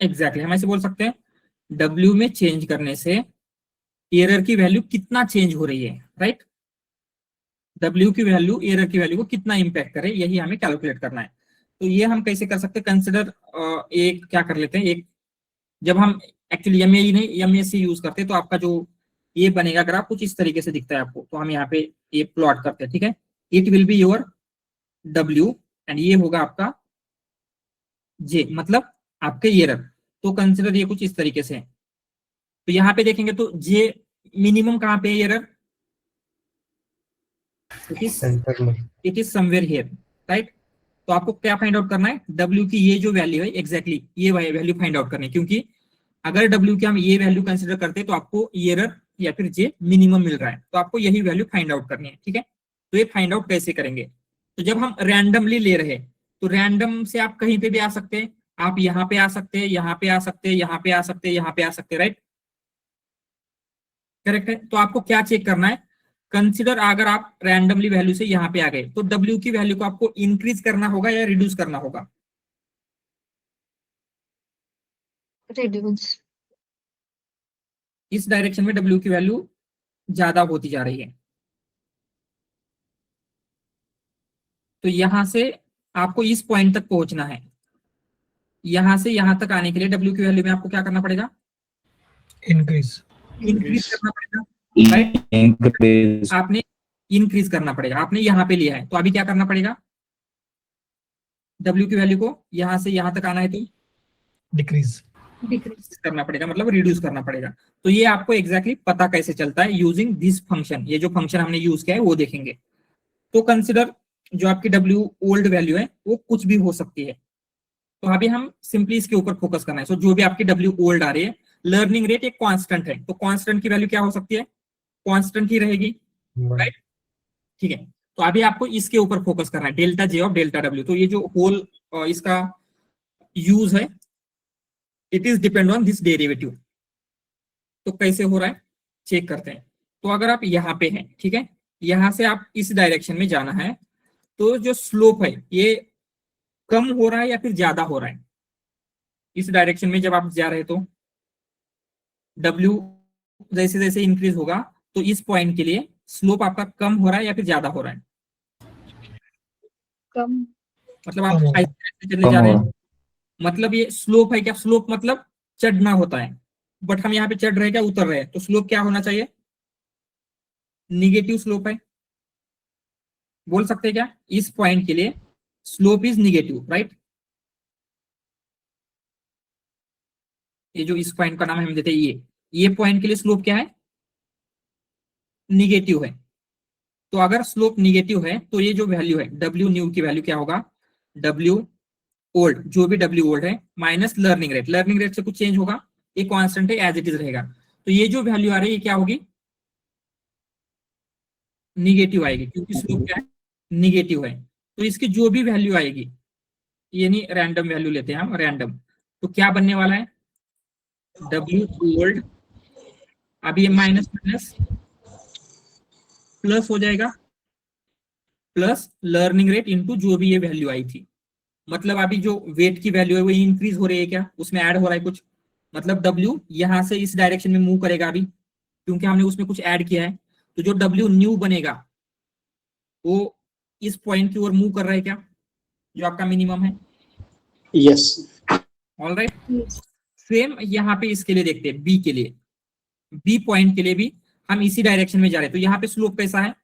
Exactly हम ऐसे बोल सकते हैं W में चेंज करने से एरर की वैल्यू कितना चेंज हो रही है, राइट। W की वैल्यू एरर की वैल्यू को कितना इंपैक्ट करे, यही हमें कैलकुलेट करना है। तो ये हम कैसे कर सकते हैं, कंसिडर एक क्या कर लेते हैं, एक जब हम एक्चुअली MAE नहीं MAC यूज करते हैं तो आपका जो ये बनेगा ग्राफ कुछ इस तरीके से दिखता है आपको। तो हम यहाँ पे ये प्लॉट करते हैं, ठीक है, it will be your W and ये होगा आपका J, मतलब आपके एरर। तो कंसिडर ये कुछ इस तरीके से है। तो यहाँ पे देखेंगे तो J मिनिमम कहाँ पे है एरर, सेंटर में। It is somewhere here, right. तो आपको क्या फाइंड आउट करना है, W की ये जो वैल्यू है एग्जैक्टली ये वैल्यू फाइंड आउट करनी है, क्योंकि अगर W की हम ये वैल्यू कंसिडर करते हैं तो आपको एरर या फिर J मिनिमम मिल रहा है, तो आपको यही वैल्यू फाइंड आउट करनी है, ठीक है। तो ये फाइंड आउट कैसे करेंगे, तो जब हम रैंडमली ले रहे हैं तो रैंडम से आप कहीं पे भी आ सकते हैं, आप यहाँ पे आ सकते हैं, यहाँ पे आ सकते हैं, यहाँ पे आ सकते हैं, यहाँ पे आ सकते हैं, राइट, करेक्ट है। तो आपको क्या चेक करना है, कंसिडर अगर आप रैंडमली वैल्यू से यहाँ पे आ गए तो W की वैल्यू को आपको इंक्रीज करना होगा या रिड्यूस करना होगा, Reduce. इस डायरेक्शन में W की वैल्यू ज्यादा होती जा रही है, तो यहां से आपको इस पॉइंट तक पहुंचना है, यहां से यहां तक आने के लिए डब्ल्यू की वैल्यू में आपको क्या करना पड़ेगा, Increase. इंक्रीज करना पड़ेगा, राइट? increase आपने इंक्रीज करना पड़ेगा, आपने यहाँ पे लिया है तो अभी क्या करना पड़ेगा, डब्ल्यू की वैल्यू को यहां से यहां तक आना है तो Decrease. Decrease. करना पड़ेगा, मतलब रिड्यूस करना पड़ेगा। तो ये आपको एग्जैक्टली पता कैसे चलता है, यूजिंग दिस फंक्शन, ये जो फंक्शन हमने यूज किया है वो देखेंगे। तो कंसिडर जो आपकी डब्ल्यू ओल्ड वैल्यू है वो कुछ भी हो सकती है, तो अभी हम सिंपली इसके ऊपर फोकस करना है। सो जो भी आपकी डब्ल्यू ओल्ड आ रही है, लर्निंग रेट एक कांस्टेंट है, तो कांस्टेंट की वैल्यू क्या हो सकती है, कांस्टेंट ही रहेगी, राइट? ठीक है, तो अभी आपको इसके ऊपर फोकस करना है, delta J of delta W. तो ये जो होल इसका यूज है, it is depend on this derivative. तो कैसे हो रहा है चेक करते हैं। तो अगर आप यहाँ पे हैं, ठीक है, यहां से आप इस डायरेक्शन में जाना है, तो जो स्लोप है ये कम हो रहा है या फिर ज्यादा हो रहा है, इस डायरेक्शन में जब आप जा रहे, तो W जैसे जैसे इंक्रीज होगा तो इस पॉइंट के लिए स्लोप आपका कम हो रहा है या फिर ज्यादा हो रहा है, कम. मतलब कम आप हो रहा है। ऐसे चले कम जा रहे हो हैं, मतलब ये स्लोप है क्या, स्लोप मतलब चढ़ना होता है, बट हम यहाँ पे चढ़ रहे हैं क्या, उतर रहे हैं, तो स्लोप क्या होना चाहिए, निगेटिव स्लोप है। बोल सकते हैं क्या, इस पॉइंट के लिए स्लोप इज निगेटिव, राइट? ये जो इस पॉइंट का नाम हम देते हैं ये पॉइंट के लिए स्लोप क्या है, निगेटिव है। तो अगर स्लोप निगेटिव है तो ये जो वैल्यू है डब्ल्यू न्यू की वैल्यू क्या होगा, डब्ल्यू ओल्ड, जो भी डब्ल्यू ओल्ड है minus learning rate, learning rate से कुछ चेंज होगा, ये कांस्टेंट है, एज इट इज रहेगा। तो ये जो वैल्यू आ रही है ये क्या होगी, निगेटिव आएगी, क्योंकि स्लोप क्या है, निगेटिव है। तो इसकी जो भी वैल्यू आएगी, ये नहीं रैंडम वैल्यू लेते हैं हम, रैंडम, तो क्या बनने वाला है, डब्ल्यू ओल्ड, अभी ये माइनस माइनस प्लस हो जाएगा, प्लस लर्निंग रेट इनटू जो भी ये वैल्यू आई थी। मतलब अभी जो वेट की वैल्यू है वो इंक्रीज हो रही है क्या, उसमें ऐड हो रहा है कुछ, मतलब W यहां से इस डायरेक्शन में मूव करेगा अभी, क्योंकि हमने उसमें कुछ ऐड किया है। तो जो W न्यू बनेगा वो इस पॉइंट की ओर मूव कर रहा है क्या, जो आपका मिनिमम है, Yes. All right. Yes. Same यहाँ पे इसके लिए देखते हैं, बी के लिए, बी पॉइंट के लिए भी हम इसी डायरेक्शन में जा रहे हैं। तो यहाँ पे स्लोप कैसा है,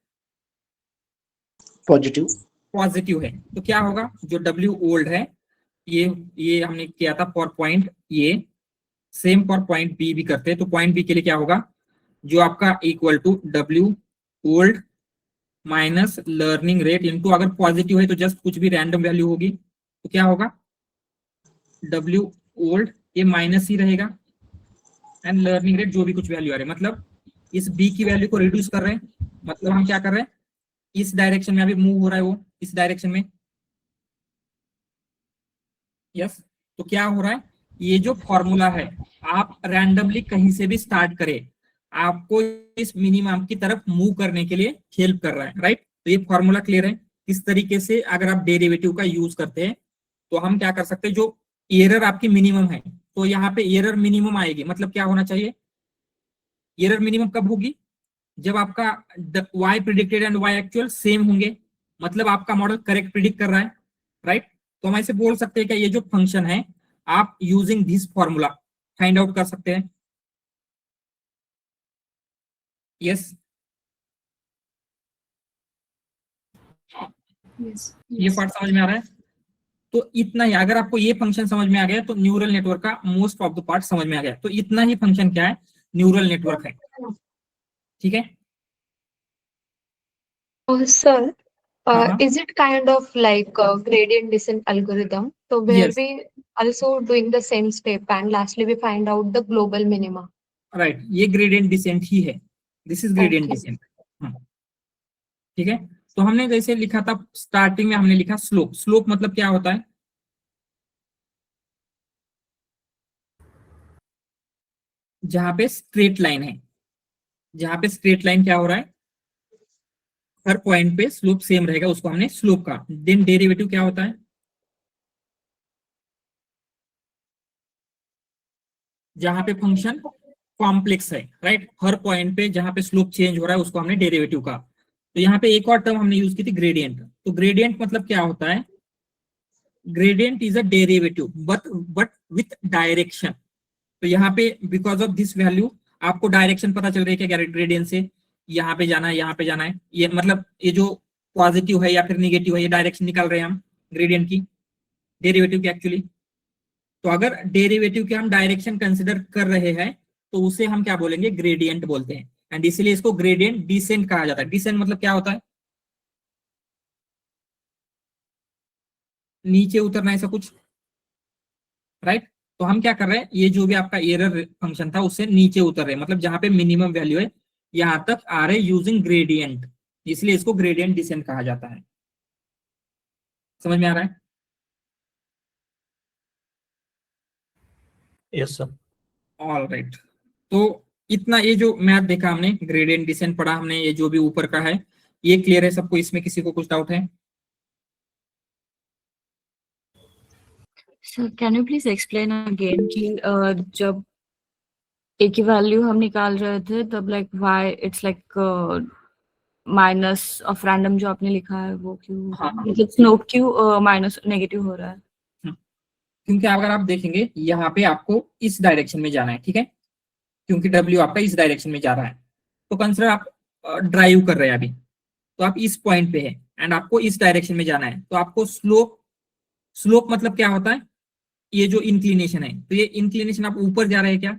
Positive. पॉजिटिव है। तो क्या होगा, जो W ओल्ड है, ये हमने किया था for point A, same for point B भी करते हैं। तो पॉइंट बी के लिए क्या होगा, जो आपका equal to W old minus learning rate into, अगर पॉजिटिव है तो जस्ट कुछ भी रैंडम वैल्यू होगी, तो क्या होगा, W ओल्ड, ये माइनस ही रहेगा, एंड लर्निंग रेट जो भी कुछ वैल्यू आ रही है, मतलब इस बी की वैल्यू को रिड्यूस कर रहे हैं। मतलब हम क्या कर रहे हैं, इस डायरेक्शन में अभी मूव हो रहा है वो, इस डायरेक्शन में, यस। तो क्या हो रहा है, ये जो फॉर्मूला है आप रैंडमली कहीं से भी स्टार्ट करें, आपको इस मिनिमम की तरफ मूव करने के लिए हेल्प कर रहा है, राइट? तो ये फॉर्मूला क्लियर है। इस तरीके से अगर आप डेरिवेटिव का यूज करते हैं तो हम क्या कर सकते हैं, जो एरर आपकी मिनिमम है, तो यहाँ पे एरर मिनिमम आएगी, मतलब क्या होना चाहिए, एरर मिनिमम कब होगी, जब आपका y predicted and y actual same होंगे, मतलब आपका मॉडल करेक्ट प्रिडिक्ट कर रहा है, राइट? तो हम ऐसे बोल सकते हैं कि ये जो फंक्शन है आप using this formula find out कर सकते हैं, यस। Yes. ये Yes. पार्ट समझ में आ रहा है? तो इतना ही, अगर आपको ये फंक्शन समझ में आ गया तो न्यूरल नेटवर्क का मोस्ट ऑफ द पार्ट समझ में आ गया। तो इतना ही फंक्शन क्या है, न्यूरल नेटवर्क है, ठीक है। Sir, हाँ, is it kind of like a gradient descent algorithm? So where yes, we also doing the same step and lastly we find out the global minima. राइट, ये ग्रेडियंट डिसेंट ही है, this is gradient Okay. Descent, ठीक है। तो हमने जैसे लिखा था स्टार्टिंग में, हमने लिखा स्लोप, स्लोप मतलब क्या होता है, जहां पे स्ट्रेट लाइन है, जहां पे स्ट्रेट लाइन क्या हो रहा है, हर पॉइंट पे स्लोप सेम रहेगा, उसको हमने स्लोप कहा। देन डेरिवेटिव क्या होता है, जहां पे फंक्शन कॉम्प्लेक्स है, राइट? हर पॉइंट पे जहां पे स्लोप चेंज हो रहा है उसको हमने डेरिवेटिव कहा। तो यहाँ पे एक और टर्म हमने यूज की थी ग्रेडियंट। तो ग्रेडियंट मतलब क्या होता है, gradient is a derivative but with direction. तो यहाँ पे बिकॉज ऑफ दिस वैल्यू आपको डायरेक्शन पता चल रही है क्या, ग्रेडियंट से यहाँ पे जाना है, यहाँ पे जाना है, ये मतलब ये जो पॉजिटिव है या फिर निगेटिव है, ये डायरेक्शन निकाल रहे हैं हम ग्रेडियंट की, डेरिवेटिव की एक्चुअली। तो अगर डेरिवेटिव के हम डायरेक्शन कंसिडर कर रहे हैं तो उसे हम क्या बोलेंगे, ग्रेडियंट बोलते हैं। एंड इसलिए इसको ग्रेडियंट डिसेंट कहा जाता है। डिसेंट मतलब क्या होता है, नीचे उतरना, ऐसा कुछ, राइट। तो हम क्या कर रहे हैं, ये जो भी आपका एरर फंक्शन था उससे नीचे उतर रहे हैं, मतलब जहां पे मिनिमम वैल्यू है यहां तक आ रहे यूजिंग ग्रेडियंट, इसलिए इसको ग्रेडियंट डिसेंट कहा जाता है। समझ में आ रहा है? Yes, sir. All right. तो इतना ये जो मैथ देखा हमने, ग्रेडियंट डिसेंट पढ़ा हमने, ये जो भी ऊपर का है ये क्लियर है सबको? इसमें किसी को कुछ डाउट है? Sir can you please explain again कि जब ए की वैल्यू हम निकाल रहे थे तब like why it's like minus of random जो आपने लिखा है वो क्यों, हाँ। मतलब स्लोप क्यों माइनस नेगेटिव हो रहा है? क्योंकि अगर आप देखेंगे यहाँ पे आपको इस डायरेक्शन में जाना है, ठीक है, क्योंकि W आपका इस डायरेक्शन में जा रहा है। तो कंसिडर आप ड्राइव कर रहे हैं अभी, तो आप इस पॉइंट पे है एंड आपको इस डायरेक्शन में जाना है, तो आपको स्लोप मतलब क्या होता है, ये जो इंक्लिनेशन है, तो ये इंक्लिनेशन आप ऊपर जा रहे हैं क्या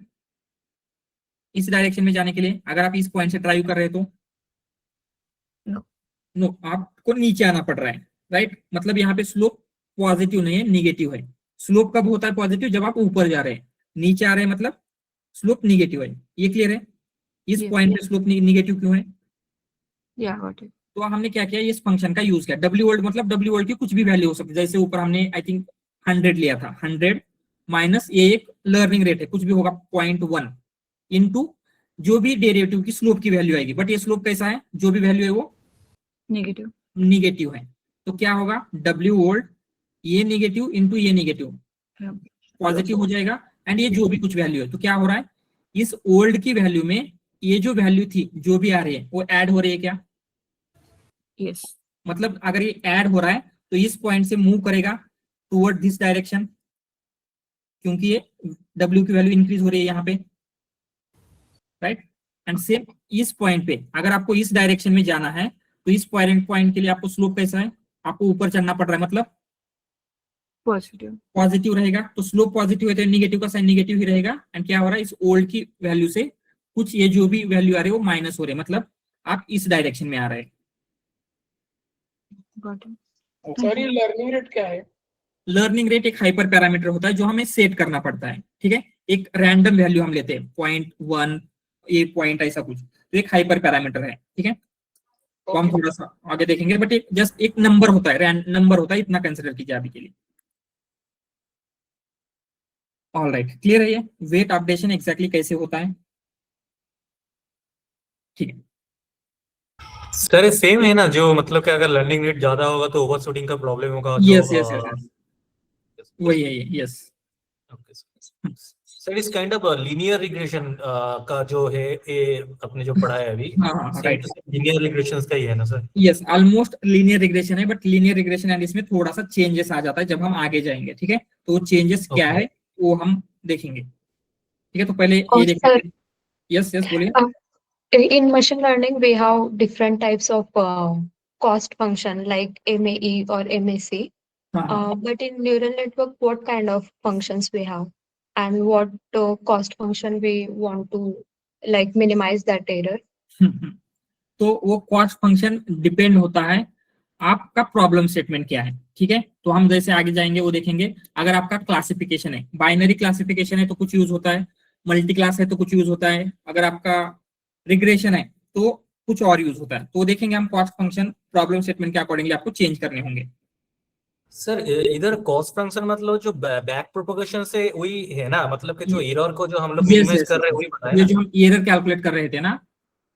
इस डायरेक्शन में जाने के लिए, अगर आप इस पॉइंट से ड्राइव कर रहे हैं तो नो, आपको नीचे आना पड़ रहा है, राइट। मतलब यहाँ पे स्लोप पॉजिटिव नहीं है, निगेटिव है। स्लोप कब होता है पॉजिटिव, जब आप ऊपर जा रहे हैं, नीचे आ रहे हैं मतलब स्लोप निगेटिव है। ये क्लियर है? इस Yes. पॉइंट पे स्लोप निगेटिव क्यों है? या गॉट इट। तो हमने क्या किया, इस फंक्शन का यूज किया। डब्ल्यू वर्ल्ड मतलब डब्ल्यू वर्ल्ड की कुछ भी वैल्यू हो सकती है, जैसे ऊपर हमने आई थिंक 100 लिया था, 100 माइनस ये एक लर्निंग रेट है, कुछ भी होगा 0.1 इनटू जो भी डेरिवेटिव की स्लोप की वैल्यू आएगी, बट ये स्लोप कैसा है, जो भी वैल्यू है वो नेगेटिव निगेटिव है। तो क्या होगा, डब्ल्यू वर्ल्ड ये निगेटिव इंटू ये निगेटिव पॉजिटिव हो जाएगा, एंड ये जो भी कुछ वैल्यू है, तो क्या हो रहा है, इस ओल्ड की वैल्यू में ये जो वैल्यू थी जो भी आ रही है वो ऐड हो रही है क्या? यस। मतलब अगर ये ऐड हो रहा है तो इस पॉइंट से मूव करेगा टुवर्ड दिस डायरेक्शन, क्योंकि ये W की वैल्यू इंक्रीज हो रही है यहाँ पे, राइट। एंड सेम इस पॉइंट पे अगर आपको इस डायरेक्शन में जाना है तो इस पॉइंट के लिए आपको स्लोप कैसा है, आपको ऊपर चढ़ना पड़ रहा है, मतलब पॉजिटिव रहेगा। तो स्लोप पॉजिटिव है तो निगेटिव का साइन निगेटिव ही रहेगा, एंड क्या हो रहा है, इस ओल्ड की वैल्यू से कुछ ये जो भी वैल्यू आ रही है वो माइनस हो रहे हैं, मतलब आप इस डायरेक्शन में आ रहे हैं। Got it. सर ये लर्निंग रेट क्या है? लर्निंग रेट एक हाइपर पैरामीटर होता है जो हमें सेट करना पड़ता है, ठीक है। एक रैंडम वैल्यू हम लेते हैं 0.1 ये पॉइंट ऐसा कुछ, तो एक हाइपर पैरामीटर है, ठीक है। तो हम थोड़ा सा आगे देखेंगे, बट एक जस्ट एक नंबर होता है, नंबर होता है, इतना कंसिडर कीजिए अभी के लिए। ऑल राइट, क्लियर है ये वेट अपडेशन एग्जैक्टली कैसे होता है? ठीक है सर ये सेम है ना, जो मतलब कि अगर लर्निंग रेट ज्यादा होगा तो ओवरशूटिंग का प्रॉब्लम होगा जो यस यस यस वही है ये, यस। सर इस काइंड ऑफ लीनियर रिग्रेशन का जो है ये अपने जो पढ़ा है अभी, हाँ राइट, लीनियर रिग्रेशंस का ही है ना sir? Yes almost linear regression है, बट लीनियर रिग्रेशन एंड इसमें थोड़ा सा चेंजेस आ जाता है जब हम आगे जाएंगे, ठीक है। तो वो चेंजेस क्या है वो हम देखेंगे, ठीक है। तो पहले ये देखेंगे। यस यस बोलिए। In machine learning, we have different types of cost function like MAE or MAC. But in neural network, what kind of functions we have, and what cost function we want to like minimize that error? तो वो कॉस्ट फंक्शन डिपेंड होता है आपका प्रॉब्लम स्टेटमेंट क्या है, ठीक है। तो हम जैसे आगे जाएंगे वो देखेंगे। अगर आपका क्लासिफिकेशन है, बाइनरी क्लासिफिकेशन है तो कुछ यूज होता है, मल्टी क्लास है तो कुछ यूज होता है, अगर आपका रिग्रेशन है तो कुछ और यूज होता है। तो देखेंगे हम कॉस्ट फंक्शन प्रॉब्लम स्टेटमेंट के अकॉर्डिंगली आपको चेंज करने होंगे। सर इधर कॉस्ट फंक्शन मतलब जो बैक प्रोपगेशन से वही है ना, मतलब कि जो एरर को जो हम लोग मिनिमाइज कर रहे हैं वही बताया ये ना? जो हम एरर कैलकुलेट कर रहे थे ना,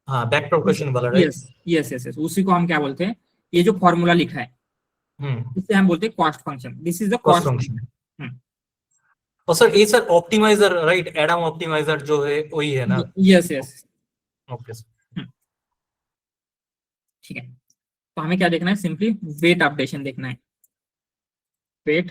हाँ बैक प्रोपगेशन वाला, राइट? यस यस यस, उसी को हम क्या बोलते हैं, ये जो फॉर्मूला लिखा है इससे हम बोलते हैं cost function. This is the cost function. और सर ये sir optimizer, right? Adam optimizer जो है वही है ना? Yes yes okay sir. ठीक है, तो हमें क्या देखना है, सिंपली वेट अपडेशन देखना है, वेट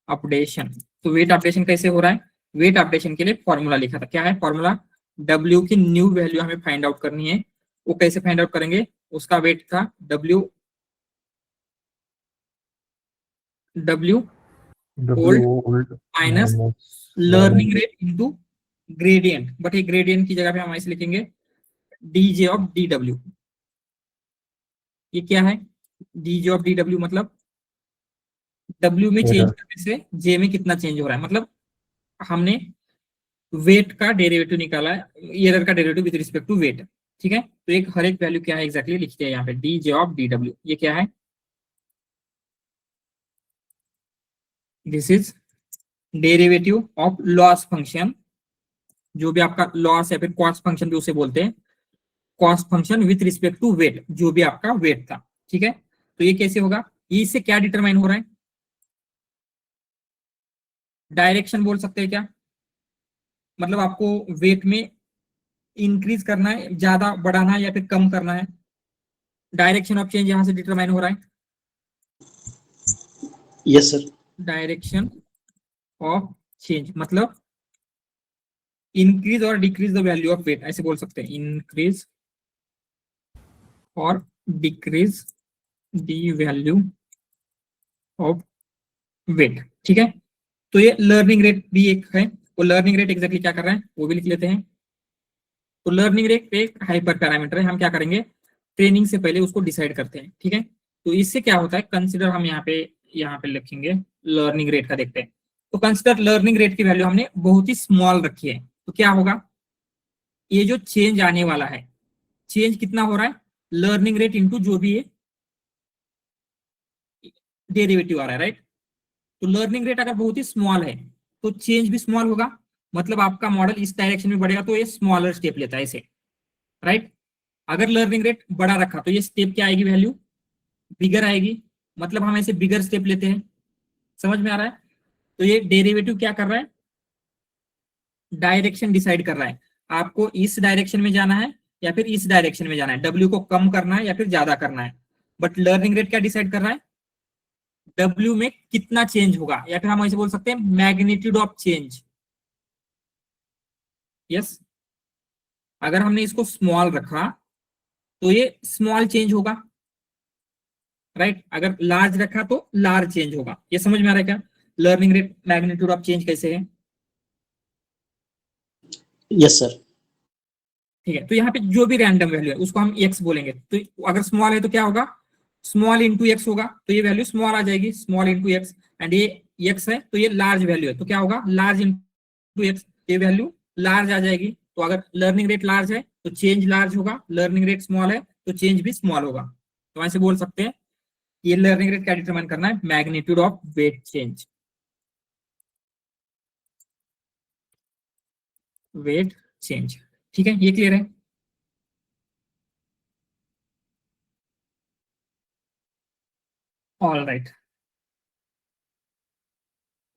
अपडेशन। तो वेट अपडेशन कैसे हो रहा है, वेट अपडेशन के लिए फॉर्मूला लिखा था, क्या है फॉर्मूला, W की न्यू वैल्यू हमें फाइंड आउट करनी है। वो कैसे फाइंड आउट करेंगे, उसका वेट था W old minus learning rate into gradient, but ये ग्रेडियंट की जगह पे हम ऐसे लिखेंगे DJ ऑफ DW। ये क्या है, DJ ऑफ DW मतलब W में चेंज करने से J में कितना चेंज हो रहा है, मतलब हमने वेट का डेरिवेटिव निकाला है, एरर का derivative with respect to weight. ठीक है, तो एक हर एक वैल्यू क्या है एग्जैक्टली लिखते हैं यहाँ पे, DJ ऑफ DW। ये क्या है, this is derivative of loss function, जो भी आपका लॉस या फिर कॉस्ट फंक्शन भी उसे बोलते हैं, cost function with respect to weight, जो भी आपका वेट था। ठीक है, तो ये कैसे होगा, ये इससे क्या डिटरमाइन हो रहा है, डायरेक्शन बोल सकते हैं क्या, मतलब आपको वेट में इंक्रीज करना है, ज्यादा बढ़ाना है या फिर कम करना है, डायरेक्शन ऑफ चेंज यहां से डिटरमाइन हो रहा है। Yes sir. Direction of change मतलब इंक्रीज और decrease the value of weight, ऐसे बोल सकते हैं, इंक्रीज और decrease the value of weight. ठीक है, तो ये लर्निंग रेट भी एक है, वो लर्निंग रेट एग्जैक्टली क्या कर रहा है वो भी लिख लेते हैं। तो लर्निंग रेट एक हाइपर पैरामीटर है, हम क्या करेंगे, ट्रेनिंग से पहले उसको डिसाइड करते हैं। ठीक है, तो इससे क्या होता है, कंसिडर हम यहाँ पे लिखेंगे लर्निंग रेट का, देखते हैं। तो कंसिडर लर्निंग रेट की वैल्यू हमने बहुत ही स्मॉल रखी है, तो क्या होगा, ये जो चेंज आने वाला है, चेंज कितना हो रहा है, लर्निंग रेट इंटू जो भी है डेरिवेटिव आ रहा है, राइट। तो लर्निंग रेट अगर बहुत ही स्मॉल है तो चेंज भी स्मॉल होगा, मतलब आपका मॉडल इस डायरेक्शन में बढ़ेगा तो ये स्मॉलर स्टेप लेता है ऐसे, राइट। अगर लर्निंग रेट बड़ा रखा तो ये स्टेप क्या आएगी, वैल्यू बिगर आएगी, मतलब हम ऐसे बिगर स्टेप लेते हैं, समझ में आ रहा है। तो ये डेरिवेटिव क्या कर रहा है, डायरेक्शन डिसाइड कर रहा है, आपको इस डायरेक्शन में जाना है या फिर इस डायरेक्शन में जाना है, W को कम करना है या फिर ज्यादा करना है। बट लर्निंग रेट क्या डिसाइड कर रहा है, W में कितना चेंज होगा, या फिर हम ऐसे बोल सकते हैं मैग्नीट्यूड ऑफ चेंज। यस, अगर हमने इसको स्मॉल रखा तो ये स्मॉल चेंज होगा, राइट। अगर लार्ज रखा तो लार्ज चेंज होगा। ये समझ में आ रहा है क्या, learning rate magnitude of change कैसे है। Yes sir. ठीक है, तो यहाँ पे जो भी रैंडम वैल्यू है उसको हम x बोलेंगे, तो अगर स्मॉल है तो क्या होगा, स्मॉल इंटू एक्स होगा, तो ये वैल्यू स्मॉल आ जाएगी, स्मॉल इंटू एक्स, एंड ये x है तो ये लार्ज वैल्यू है, तो क्या होगा, लार्ज इंटू एक्स, ये वैल्यू लार्ज आ जाएगी। तो अगर लर्निंग रेट लार्ज है तो चेंज लार्ज होगा, लर्निंग रेट स्मॉल है तो चेंज भी स्मॉल होगा। तो ऐसे बोल सकते हैं ये लर्निंग रेट क्या डिटरमाइन करना है, magnitude of weight change, wait change. ठीक है, ये क्लियर है। ऑल राइट,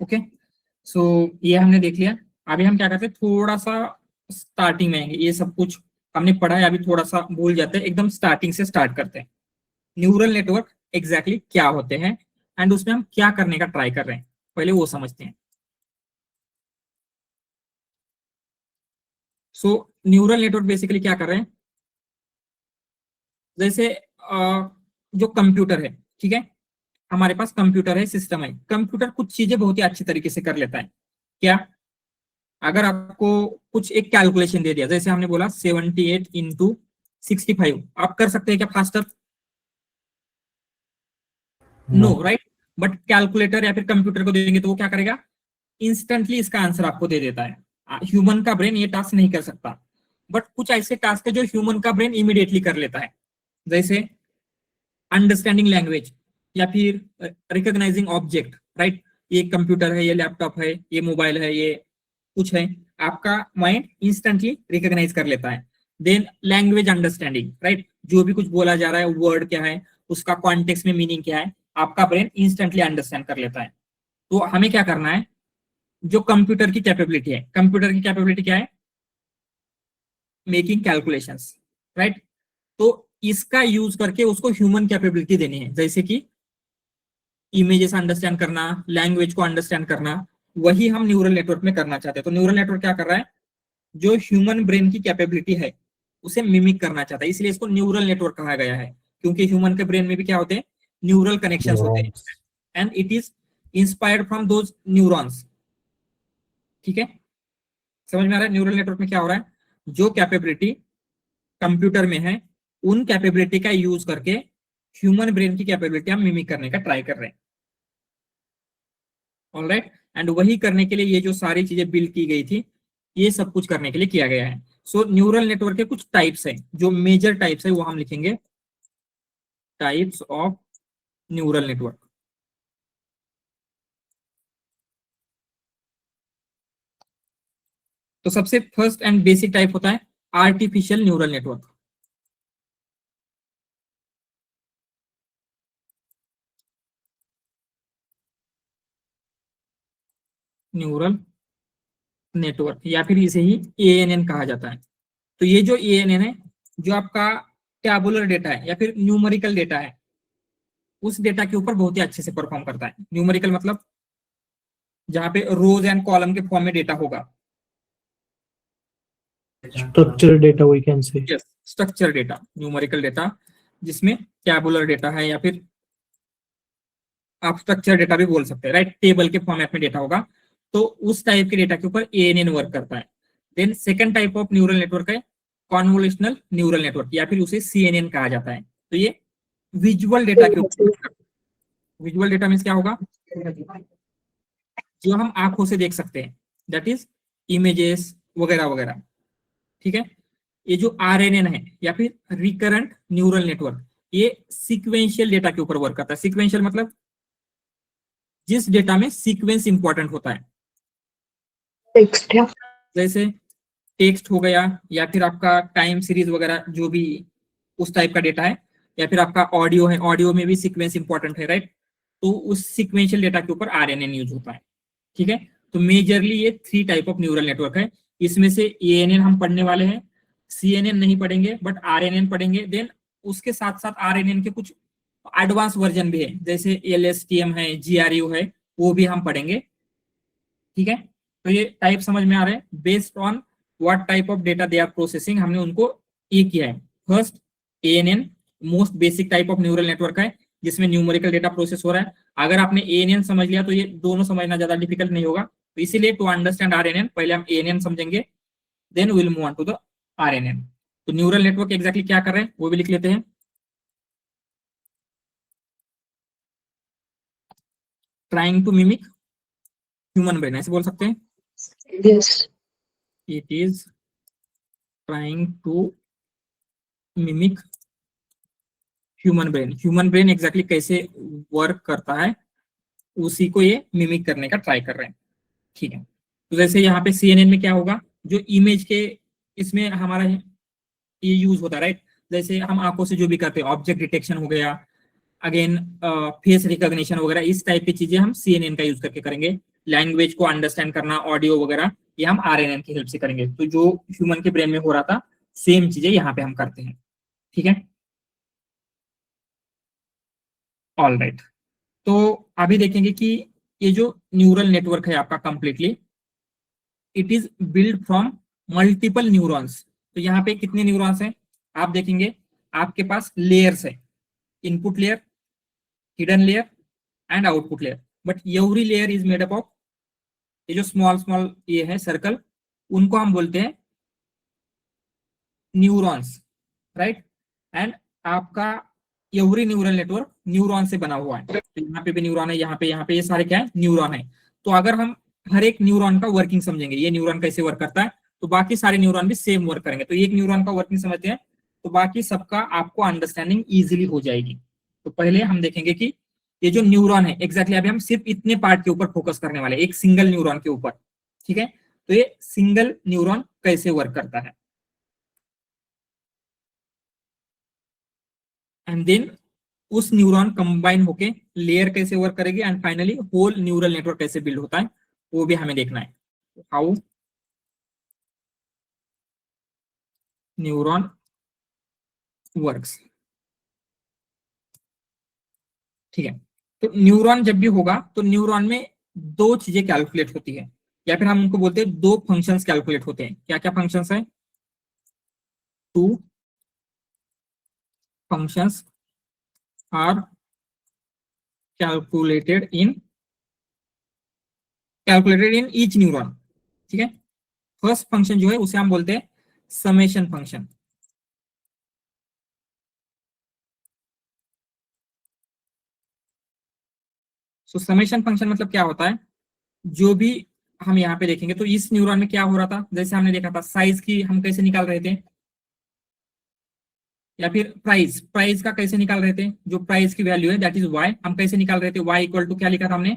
ओके, सो ये हमने देख लिया। अभी हम क्या करते हैं, थोड़ा सा स्टार्टिंग में आएंगे, ये सब कुछ हमने पढ़ा है, अभी थोड़ा सा भूल जाते हैं, एकदम स्टार्टिंग से स्टार्ट करते हैं। न्यूरल नेटवर्क एग्जैक्टली क्या होते हैं एंड उसमें हम क्या करने का ट्राई कर रहे हैं, पहले वो समझते हैं। सो न्यूरल नेटवर्क बेसिकली क्या कर रहे हैं, जैसे जो कंप्यूटर है, ठीक है, हमारे पास कंप्यूटर है, सिस्टम है, कंप्यूटर कुछ चीजें बहुत ही अच्छी तरीके से कर लेता है। क्या, अगर आपको कुछ एक कैलकुलेशन दे दिया, जैसे हमने बोला 78 इंटू 65, आप कर सकते हैं क्या faster, no, right. But calculator या फिर कंप्यूटर को देंगे तो वो क्या करेगा, इंस्टेंटली इसका आंसर आपको दे देता है। ह्यूमन का ब्रेन ये टास्क नहीं कर सकता, बट कुछ ऐसे टास्क है जो ह्यूमन का ब्रेन इमीडिएटली कर लेता है, जैसे अंडरस्टैंडिंग लैंग्वेज या फिर रिकॉग्नाइजिंग ऑब्जेक्ट, राइट। ये कंप्यूटर है, ये लैपटॉप है, ये मोबाइल है, ये कुछ है, आपका माइंड इंस्टेंटली रिकॉग्नाइज कर लेता है। देन लैंग्वेज अंडरस्टैंडिंग, राइट, जो भी कुछ बोला जा रहा है, वर्ड क्या है, उसका कॉन्टेक्स्ट में मीनिंग क्या है, आपका ब्रेन इंस्टेंटली अंडरस्टैंड कर लेता है। तो हमें क्या करना है, जो कंप्यूटर की कैपेबिलिटी है, कंप्यूटर की कैपेबिलिटी क्या है, मेकिंग कैलकुलेशंस, राइट। तो इसका यूज करके उसको ह्यूमन कैपेबिलिटी देनी है, जैसे कि इमेजेस अंडरस्टैंड करना, लैंग्वेज को अंडरस्टैंड करना, वही हम न्यूरल नेटवर्क में करना चाहते हैं। तो न्यूरल नेटवर्क क्या कर रहा है, जो ह्यूमन ब्रेन की कैपेबिलिटी है उसे मिमिक करना चाहता है, इसलिए इसको न्यूरल नेटवर्क कहा गया है, क्योंकि ह्यूमन के ब्रेन में भी क्या होते हैं, न्यूरल कनेक्शंस होते हैं, and it is inspired from those neurons. ठीक है, समझ में आ रहा है न्यूरल नेटवर्क में क्या हो रहा है, जो कैपेबिलिटी कंप्यूटर में है उन कैपेबिलिटी का यूज करके ह्यूमन ब्रेन की कैपेबिलिटी हम मिमिक करने का ट्राई कर रहे हैं। ऑलराइट, एंड वही करने के लिए ये जो सारी चीजें बिल्ड की गई थी, ये सब कुछ करने के लिए किया गया है। सो न्यूरल नेटवर्क के कुछ टाइप्स हैं, जो मेजर टाइप्स है वो हम लिखेंगे, टाइप्स ऑफ न्यूरल नेटवर्क। तो सबसे फर्स्ट एंड बेसिक टाइप होता है artificial neural network. Neural network या फिर इसे ही ANN कहा जाता है। तो ये जो ANN है, जो आपका टैबुलर डेटा है या फिर न्यूमेरिकल डेटा है, उस डेटा के ऊपर बहुत ही अच्छे से परफॉर्म करता है। न्यूमेरिकल मतलब जहां पे रोज एंड कॉलम के फॉर्म में डेटा होगा, Structured data we can say. Yes, structure data, numerical data जिसमें टैबुलर डेटा है, या फिर आप स्ट्रक्चर डेटा भी बोल सकते हैं, राइट, टेबल के फॉर्मेट में डेटा होगा, तो उस टाइप के डेटा के ऊपर ANN वर्क करता है। Then second type of neural network है कॉन्वोल्यूशनल न्यूरल नेटवर्क, या फिर उसे CNN कहा जाता है। तो ये विजुअल डेटा के ऊपर, विजुअल डेटा मींस क्या होगा, जो हम आंखों से देख सकते हैं, दैट इज इमेजेस वगैरह वगैरह। ठीक है, ये जो RNN है या फिर रिकरेंट न्यूरल नेटवर्क, ये सीक्वेंशियल डेटा के ऊपर वर्क करता है। सीक्वेंशियल मतलब जिस डेटा में सीक्वेंस इंपॉर्टेंट होता है, टेक्स्ट है। जैसे टेक्स्ट हो गया, या फिर आपका टाइम सीरीज वगैरह, जो भी उस टाइप का डेटा है, या फिर आपका ऑडियो है, ऑडियो में भी सीक्वेंस इंपॉर्टेंट है, राइट, तो उस सीक्वेंशियल डेटा के ऊपर RNN यूज होता है। ठीक है, तो मेजरली ये 3 टाइप ऑफ न्यूरल नेटवर्क है। इसमें से ANN हम पढ़ने वाले हैं, CNN नहीं पढ़ेंगे, बट RNN पढ़ेंगे। देन उसके साथ साथ RNN के कुछ एडवांस वर्जन भी है, जैसे LSTM है, GRU है, वो भी हम पढ़ेंगे। ठीक है, तो ये टाइप समझ में आ रहे हैं, based on what type of data they are processing, हमने उनको ये किया है। First ANN most basic type of neural network है, जिसमें न्यूमेरिकल डेटा प्रोसेस हो रहा है। अगर आपने ANN समझ लिया तो ये दोनों समझना ज्यादा डिफिकल्ट नहीं होगा। तो इसीलिए टू अंडरस्टैंड RNN पहले हम ANN समझेंगे, then will move on to the RNN। तो न्यूरल नेटवर्क एग्जैक्टली क्या कर रहे हैं वो भी लिख लेते हैं। Trying to mimic human brain, ऐसे बोल सकते हैं, Yes. It is trying to mimic human brain. Human brain exactly कैसे वर्क करता है उसी को ये मिमिक करने का ट्राई कर रहे हैं। ठीक है, तो जैसे यहाँ पे CNN में क्या होगा, जो इमेज के इसमें हमारा ये यूज होता है, राइट, जैसे हम आंखों से जो भी करते हैं, ऑब्जेक्ट डिटेक्शन हो गया, अगेन फेस रिकॉग्निशन वगैरह, इस टाइप की चीजें हम CNN का यूज करके करेंगे। लैंग्वेज को अंडरस्टैंड करना, ऑडियो वगैरह, ये हम RNN की हेल्प से करेंगे। तो जो ह्यूमन के ब्रेन में हो रहा था सेम चीजें यहाँ पे हम करते हैं। ठीक है, ऑल राइट, तो अभी देखेंगे कि ये जो न्यूरल नेटवर्क है आपका completely, it is build from multiple neurons. तो यहाँ पे कितने न्यूरॉन्स हैं आप देखेंगे, आपके पास लेयर्स है, input layer, hidden layer and output layer, but every layer is made up of, ये जो स्मॉल स्मॉल ये है सर्कल, उनको हम बोलते हैं न्यूरॉन्स, राइट, एंड आपका एवरी न्यूरल नेटवर्क न्यूरॉन से बना हुआ है। तो यहाँ पे भी न्यूरॉन है, यहाँ पे ये सारे क्या है, न्यूरॉन है। तो अगर हम हर एक न्यूरॉन का वर्किंग समझेंगे, ये न्यूरॉन कैसे वर्क करता है, तो बाकी सारे न्यूरॉन भी सेम वर्क करेंगे। तो एक न्यूरॉन का वर्किंग समझते हैं तो बाकी सबका आपको अंडरस्टैंडिंग इजीली हो जाएगी। तो पहले हम देखेंगे कि ये जो न्यूरॉन है एग्जैक्टली अभी हम सिर्फ इतने पार्ट के ऊपर फोकस करने वाले, एक सिंगल न्यूरॉन के ऊपर। ठीक है, तो ये सिंगल न्यूरॉन कैसे वर्क करता है, एंड देन उस न्यूरॉन कंबाइन होके लेयर कैसे वर्क करेगी, and finally whole neural network कैसे बिल्ड होता है वो भी हमें देखना है। How neuron works. ठीक है। तो न्यूरॉन जब भी होगा तो न्यूरॉन में दो चीजें कैलकुलेट होती है, या फिर हम उनको बोलते हैं दो फंक्शंस कैलकुलेट होते हैं। क्या क्या फंक्शंस है? Two functions are calculated in each neuron. ठीक है। फर्स्ट फंक्शन जो है उसे हम बोलते हैं समेशन फंक्शन। सो समेशन फंक्शन मतलब क्या होता है, जो भी हम यहाँ पे देखेंगे तो इस न्यूरॉन में क्या हो रहा था, जैसे हमने देखा था साइज की हम कैसे निकाल रहे थे, या फिर प्राइस का कैसे निकाल रहे थे, जो प्राइस की वैल्यू है दैट इज वाई, हम कैसे निकाल रहे थे, वाई इक्वल टू क्या लिखा था हमने,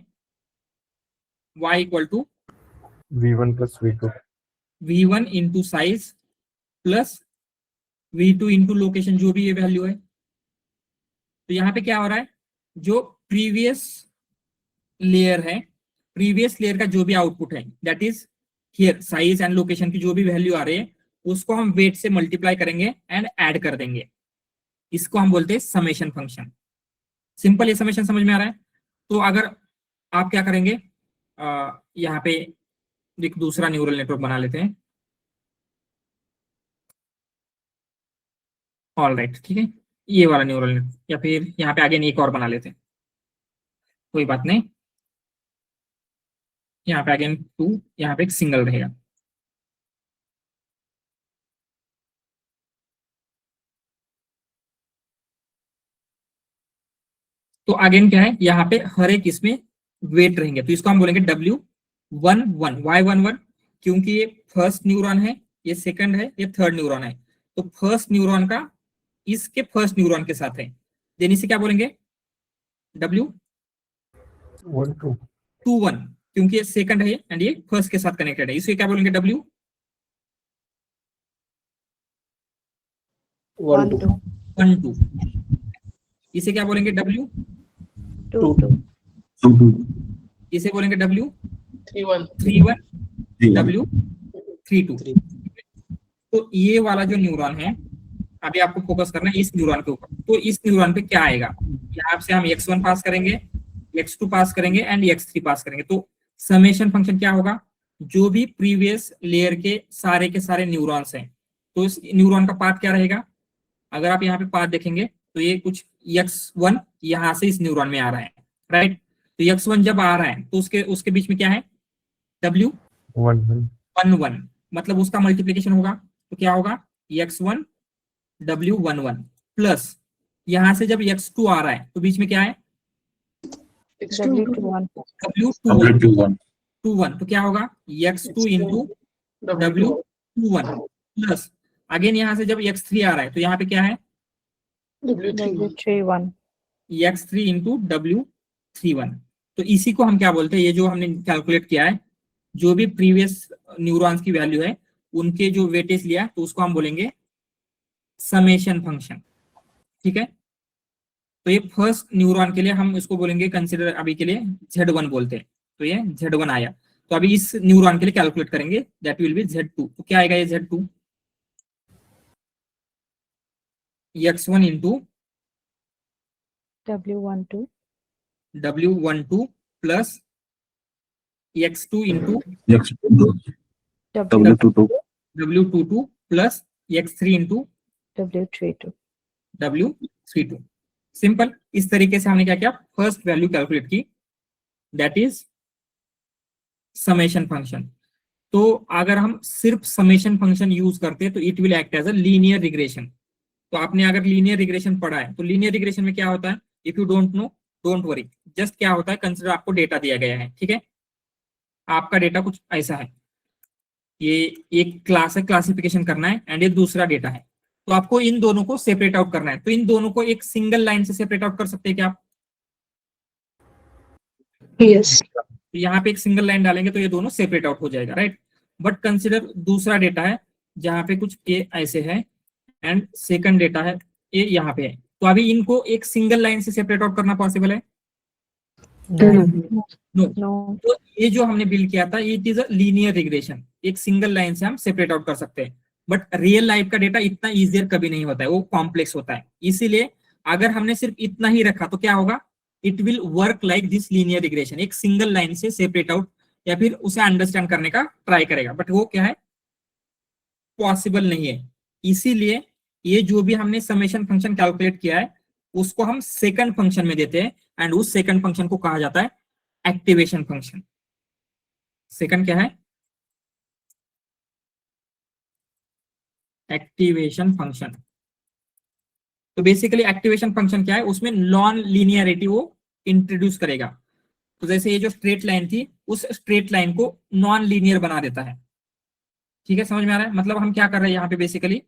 Y equal to V1 plus V2. V1 into size plus V2 into location, जो भी ये वैल्यू है। तो यहाँ पे क्या हो रहा है, जो प्रीवियस लेयर है, प्रीवियस लेयर का जो भी आउटपुट है that is here size and location की जो भी वैल्यू आ रही है उसको हम वेट से मल्टीप्लाई करेंगे एंड ऐड कर देंगे। इसको हम बोलते हैं समेशन फंक्शन। सिंपल ये समेशन समझ में आ रहा है। तो अगर आप क्या करेंगे, यहाँ पे एक दूसरा न्यूरल नेटवर्क बना लेते हैं। ऑल राइट, ठीक है, ये वाला न्यूरल नेटवर्क, या फिर यहाँ पे आगे एक और बना लेते हैं, कोई बात नहीं। यहाँ पे अगेन 2, यहाँ पे एक सिंगल रहेगा। तो अगेन क्या है, यहाँ पे हर एक इसमें वेट रहेंगे, तो इसको हम बोलेंगे W11 Y11, क्योंकि ये फर्स्ट न्यूरॉन है, ये सेकंड है, ये थर्ड न्यूरॉन है। तो फर्स्ट न्यूरॉन का इसके फर्स्ट न्यूरॉन के साथ है, देन इसे क्या बोलेंगे W21, क्योंकि ये सेकंड है एंड ये फर्स्ट के साथ कनेक्टेड है, इसे क्या बोलेंगे W12, इसे क्या बोलेंगे W22, इसे बोलेंगे W31, W32। तो ये वाला जो न्यूरॉन है, अभी आपको फोकस करना है इस न्यूरॉन के ऊपर। तो इस न्यूरॉन पे क्या आएगा, यहाँ से हम x1 पास करेंगे, x2 पास करेंगे एंड x3 पास करेंगे। तो समेशन फंक्शन क्या होगा, जो भी प्रीवियस लेयर के सारे न्यूरॉन्स हैं, तो इस न्यूरॉन का पाथ क्या रहेगा, अगर आप यहाँ पे पाथ देखेंगे तो ये कुछ x1 यहाँ से इस न्यूरॉन में आ रहा है, राइट। तो x1 जब आ रहा है तो उसके बीच में क्या है W11, मतलब उसका मल्टीप्लीकेशन होगा, तो क्या होगा x1 W11 प्लस यहाँ से जब x2 आ रहा है तो बीच में क्या है W21, तो क्या होगा x2 into W21 plus again यहाँ से जब x3 आ रहा है तो यहाँ पे क्या है W31, x3 इंटू W31। तो इसी को हम क्या बोलते हैं, ये जो हमने कैलकुलेट किया है, जो भी प्रीवियस न्यूरॉन्स की वैल्यू है उनके जो वेटेज लिया तो उसको हम बोलेंगे समेशन फंक्शन। ठीक है। तो ये फर्स्ट न्यूरॉन के लिए हम इसको बोलेंगे कंसिडर, अभी के लिए Z1 बोलते हैं। तो ये Z1 आया, तो अभी इस न्यूरॉन के लिए कैलकुलेट करेंगे, दैट विल बी Z2। तो क्या आएगा ये Z2, x1 into W12 plus x2 into W22 plus x3 into W32। Simple, इस तरीके से हमने क्या किया, फर्स्ट वैल्यू कैलकुलेट की, दैट इज समेशन फंक्शन। तो अगर हम सिर्फ समेशन फंक्शन यूज करते हैं तो it will act as a linear regression. तो आपने अगर लीनियर रिग्रेशन पढ़ा है तो लीनियर रिग्रेशन में क्या होता है, if you don't know don't worry, just क्या होता है, कंसिडर आपको डेटा दिया गया है, ठीक है, आपका डेटा कुछ ऐसा है, ये एक क्लास है, क्लासिफिकेशन करना है, एंड ये दूसरा डेटा है। तो आपको इन दोनों को सेपरेट आउट करना है। तो इन दोनों को एक सिंगल लाइन से सेपरेट आउट कर सकते हैं क्या आप? Yes. तो यहाँ पे एक सिंगल लाइन डालेंगे तो ये दोनों सेपरेट आउट हो जाएगा, राइट। बट कंसिडर दूसरा डेटा है जहाँ पे कुछ ए ऐसे है एंड सेकंड डेटा है ए यहाँ पे है, तो अभी इनको एक सिंगल लाइन से सेपरेट आउट करना पॉसिबल है? नो। तो ये जो हमने बिल्ड किया था it is a linear regression, एक सिंगल लाइन से हम सेपरेट आउट कर सकते हैं। बट रियल लाइफ का डेटा इतना इजियर कभी नहीं होता है, वो कॉम्प्लेक्स होता है। इसीलिए अगर हमने सिर्फ इतना ही रखा तो क्या होगा, it will work like this linear regression, एक सिंगल लाइन से सेपरेट आउट या फिर उसे अंडरस्टैंड करने का ट्राई करेगा, बट वो क्या है, पॉसिबल नहीं है। इसीलिए ये जो भी हमने समेशन फंक्शन कैलकुलेट किया है उसको हम सेकंड फंक्शन में देते हैं, एंड उस सेकंड फंक्शन को कहा जाता है एक्टिवेशन फंक्शन। सेकंड क्या है, एक्टिवेशन फंक्शन। तो बेसिकली एक्टिवेशन फंक्शन क्या है, उसमें नॉन लीनियरिटी वो इंट्रोड्यूस करेगा। तो जैसे ये जो स्ट्रेट लाइन थी उस स्ट्रेट लाइन को नॉन लीनियर बना देता है। ठीक है, समझ में आ रहा है? मतलब हम क्या कर रहे हैं यहाँ पे, बेसिकली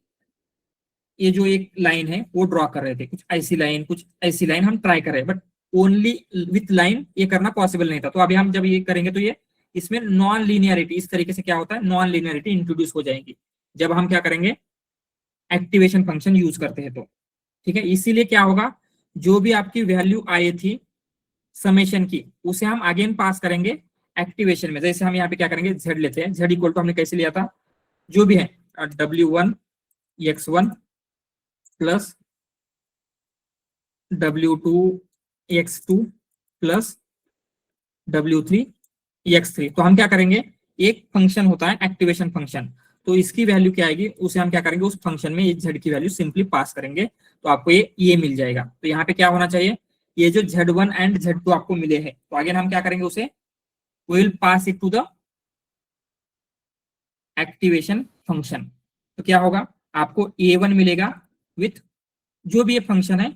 ये जो एक लाइन है वो ड्रॉ कर रहे थे, कुछ ऐसी लाइन कुछ ऐसी लाइन हम ट्राई कर रहे हैं, बट ओनली विथ लाइन ये करना पॉसिबल नहीं था। तो अभी हम जब ये करेंगे तो ये इसमें नॉन लीनियरिटी, इस तरीके से क्या होता है, नॉन लीनियरिटी इंट्रोड्यूस हो जाएगी जब हम क्या करेंगे, एक्टिवेशन फंक्शन यूज करते हैं तो। ठीक है, इसीलिए क्या होगा, जो भी आपकी वैल्यू आई थी समेशन की उसे हम अगेन पास करेंगे एक्टिवेशन में। जैसे हम यहाँ पे क्या करेंगे, z लेते हैं, z इक्वल टू हमने कैसे लिया था, जो भी है w1 x1 plus w2 x2 plus w3 x3। तो हम क्या करेंगे, एक फंक्शन होता है एक्टिवेशन फंक्शन, तो इसकी वैल्यू क्या आएगी उसे हम क्या करेंगे, उस फंक्शन में z की वैल्यू सिंपली पास करेंगे तो आपको ये मिल जाएगा। तो यहाँ पे क्या होना चाहिए, ये जो z1 एंड z2 आपको मिले हैं, तो अगेन हम क्या करेंगे, उसे will pass it to the activation function. तो क्या होगा, आपको a1 मिलेगा विथ जो भी ये फंक्शन है,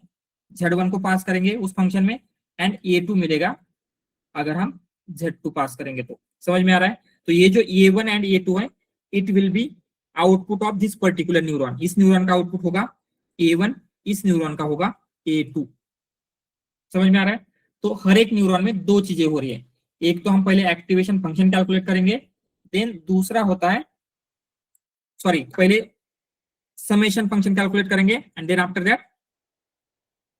z1 को पास करेंगे उस फंक्शन में, एंड a2 मिलेगा अगर हम z2 पास करेंगे तो। समझ में आ रहा है? तो ये जो a1 एंड a2 है, it will be output of this particular neuron. इस न्यूरॉन का आउटपुट होगा a1, इस न्यूरॉन का होगा a2। समझ में आ रहा है? तो हर एक न्यूरॉन में दो चीजें हो रही है, एक तो हम पहले एक्टिवेशन फंक्शन कैलकुलेट करेंगे, देन दूसरा होता है, सॉरी, पहले समेशन फंक्शन कैलकुलेट करेंगे and then after that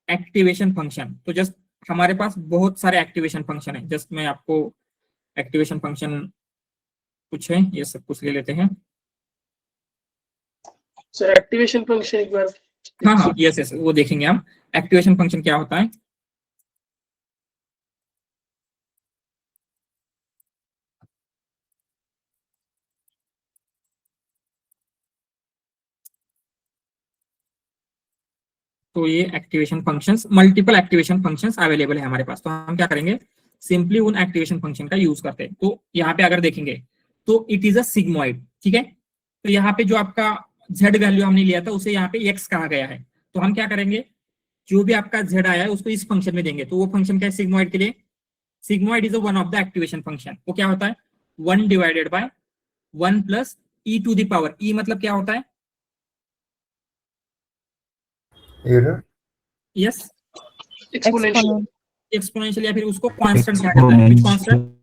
activation function. तो जस्ट हमारे पास बहुत सारे एक्टिवेशन फंक्शन है, जस्ट मैं आपको एक्टिवेशन फंक्शन कुछ है ये सब कुछ ले लेते हैं। सर एक्टिवेशन फंक्शन एक बार, हाँ हाँ, यस यस, वो देखेंगे हम एक्टिवेशन फंक्शन क्या होता है। तो ये activation functions, multiple activation functions available है हमारे पास, तो हम क्या करेंगे, सिंपली उन एक्टिवेशन फंक्शन का यूज करते हैं। तो यहाँ पे अगर देखेंगे तो इट इज अ सिग्मॉइड। ठीक है, तो यहाँ पे जो आपका z वैल्यू हमने लिया था उसे यहाँ पे x कहा गया है, तो हम क्या करेंगे, जो भी आपका z आया है उसको इस फंक्शन में देंगे। तो वो फंक्शन क्या है सिग्मॉइड के लिए, sigmoid is one of the activation function. वो क्या होता है, 1 divided by 1 plus e to the power, e मतलब क्या होता है, Error. Yes, exponential. एक्सपोनेंशियल, या फिर उसको कांस्टेंट कहा जाता है, विच कांस्टेंट।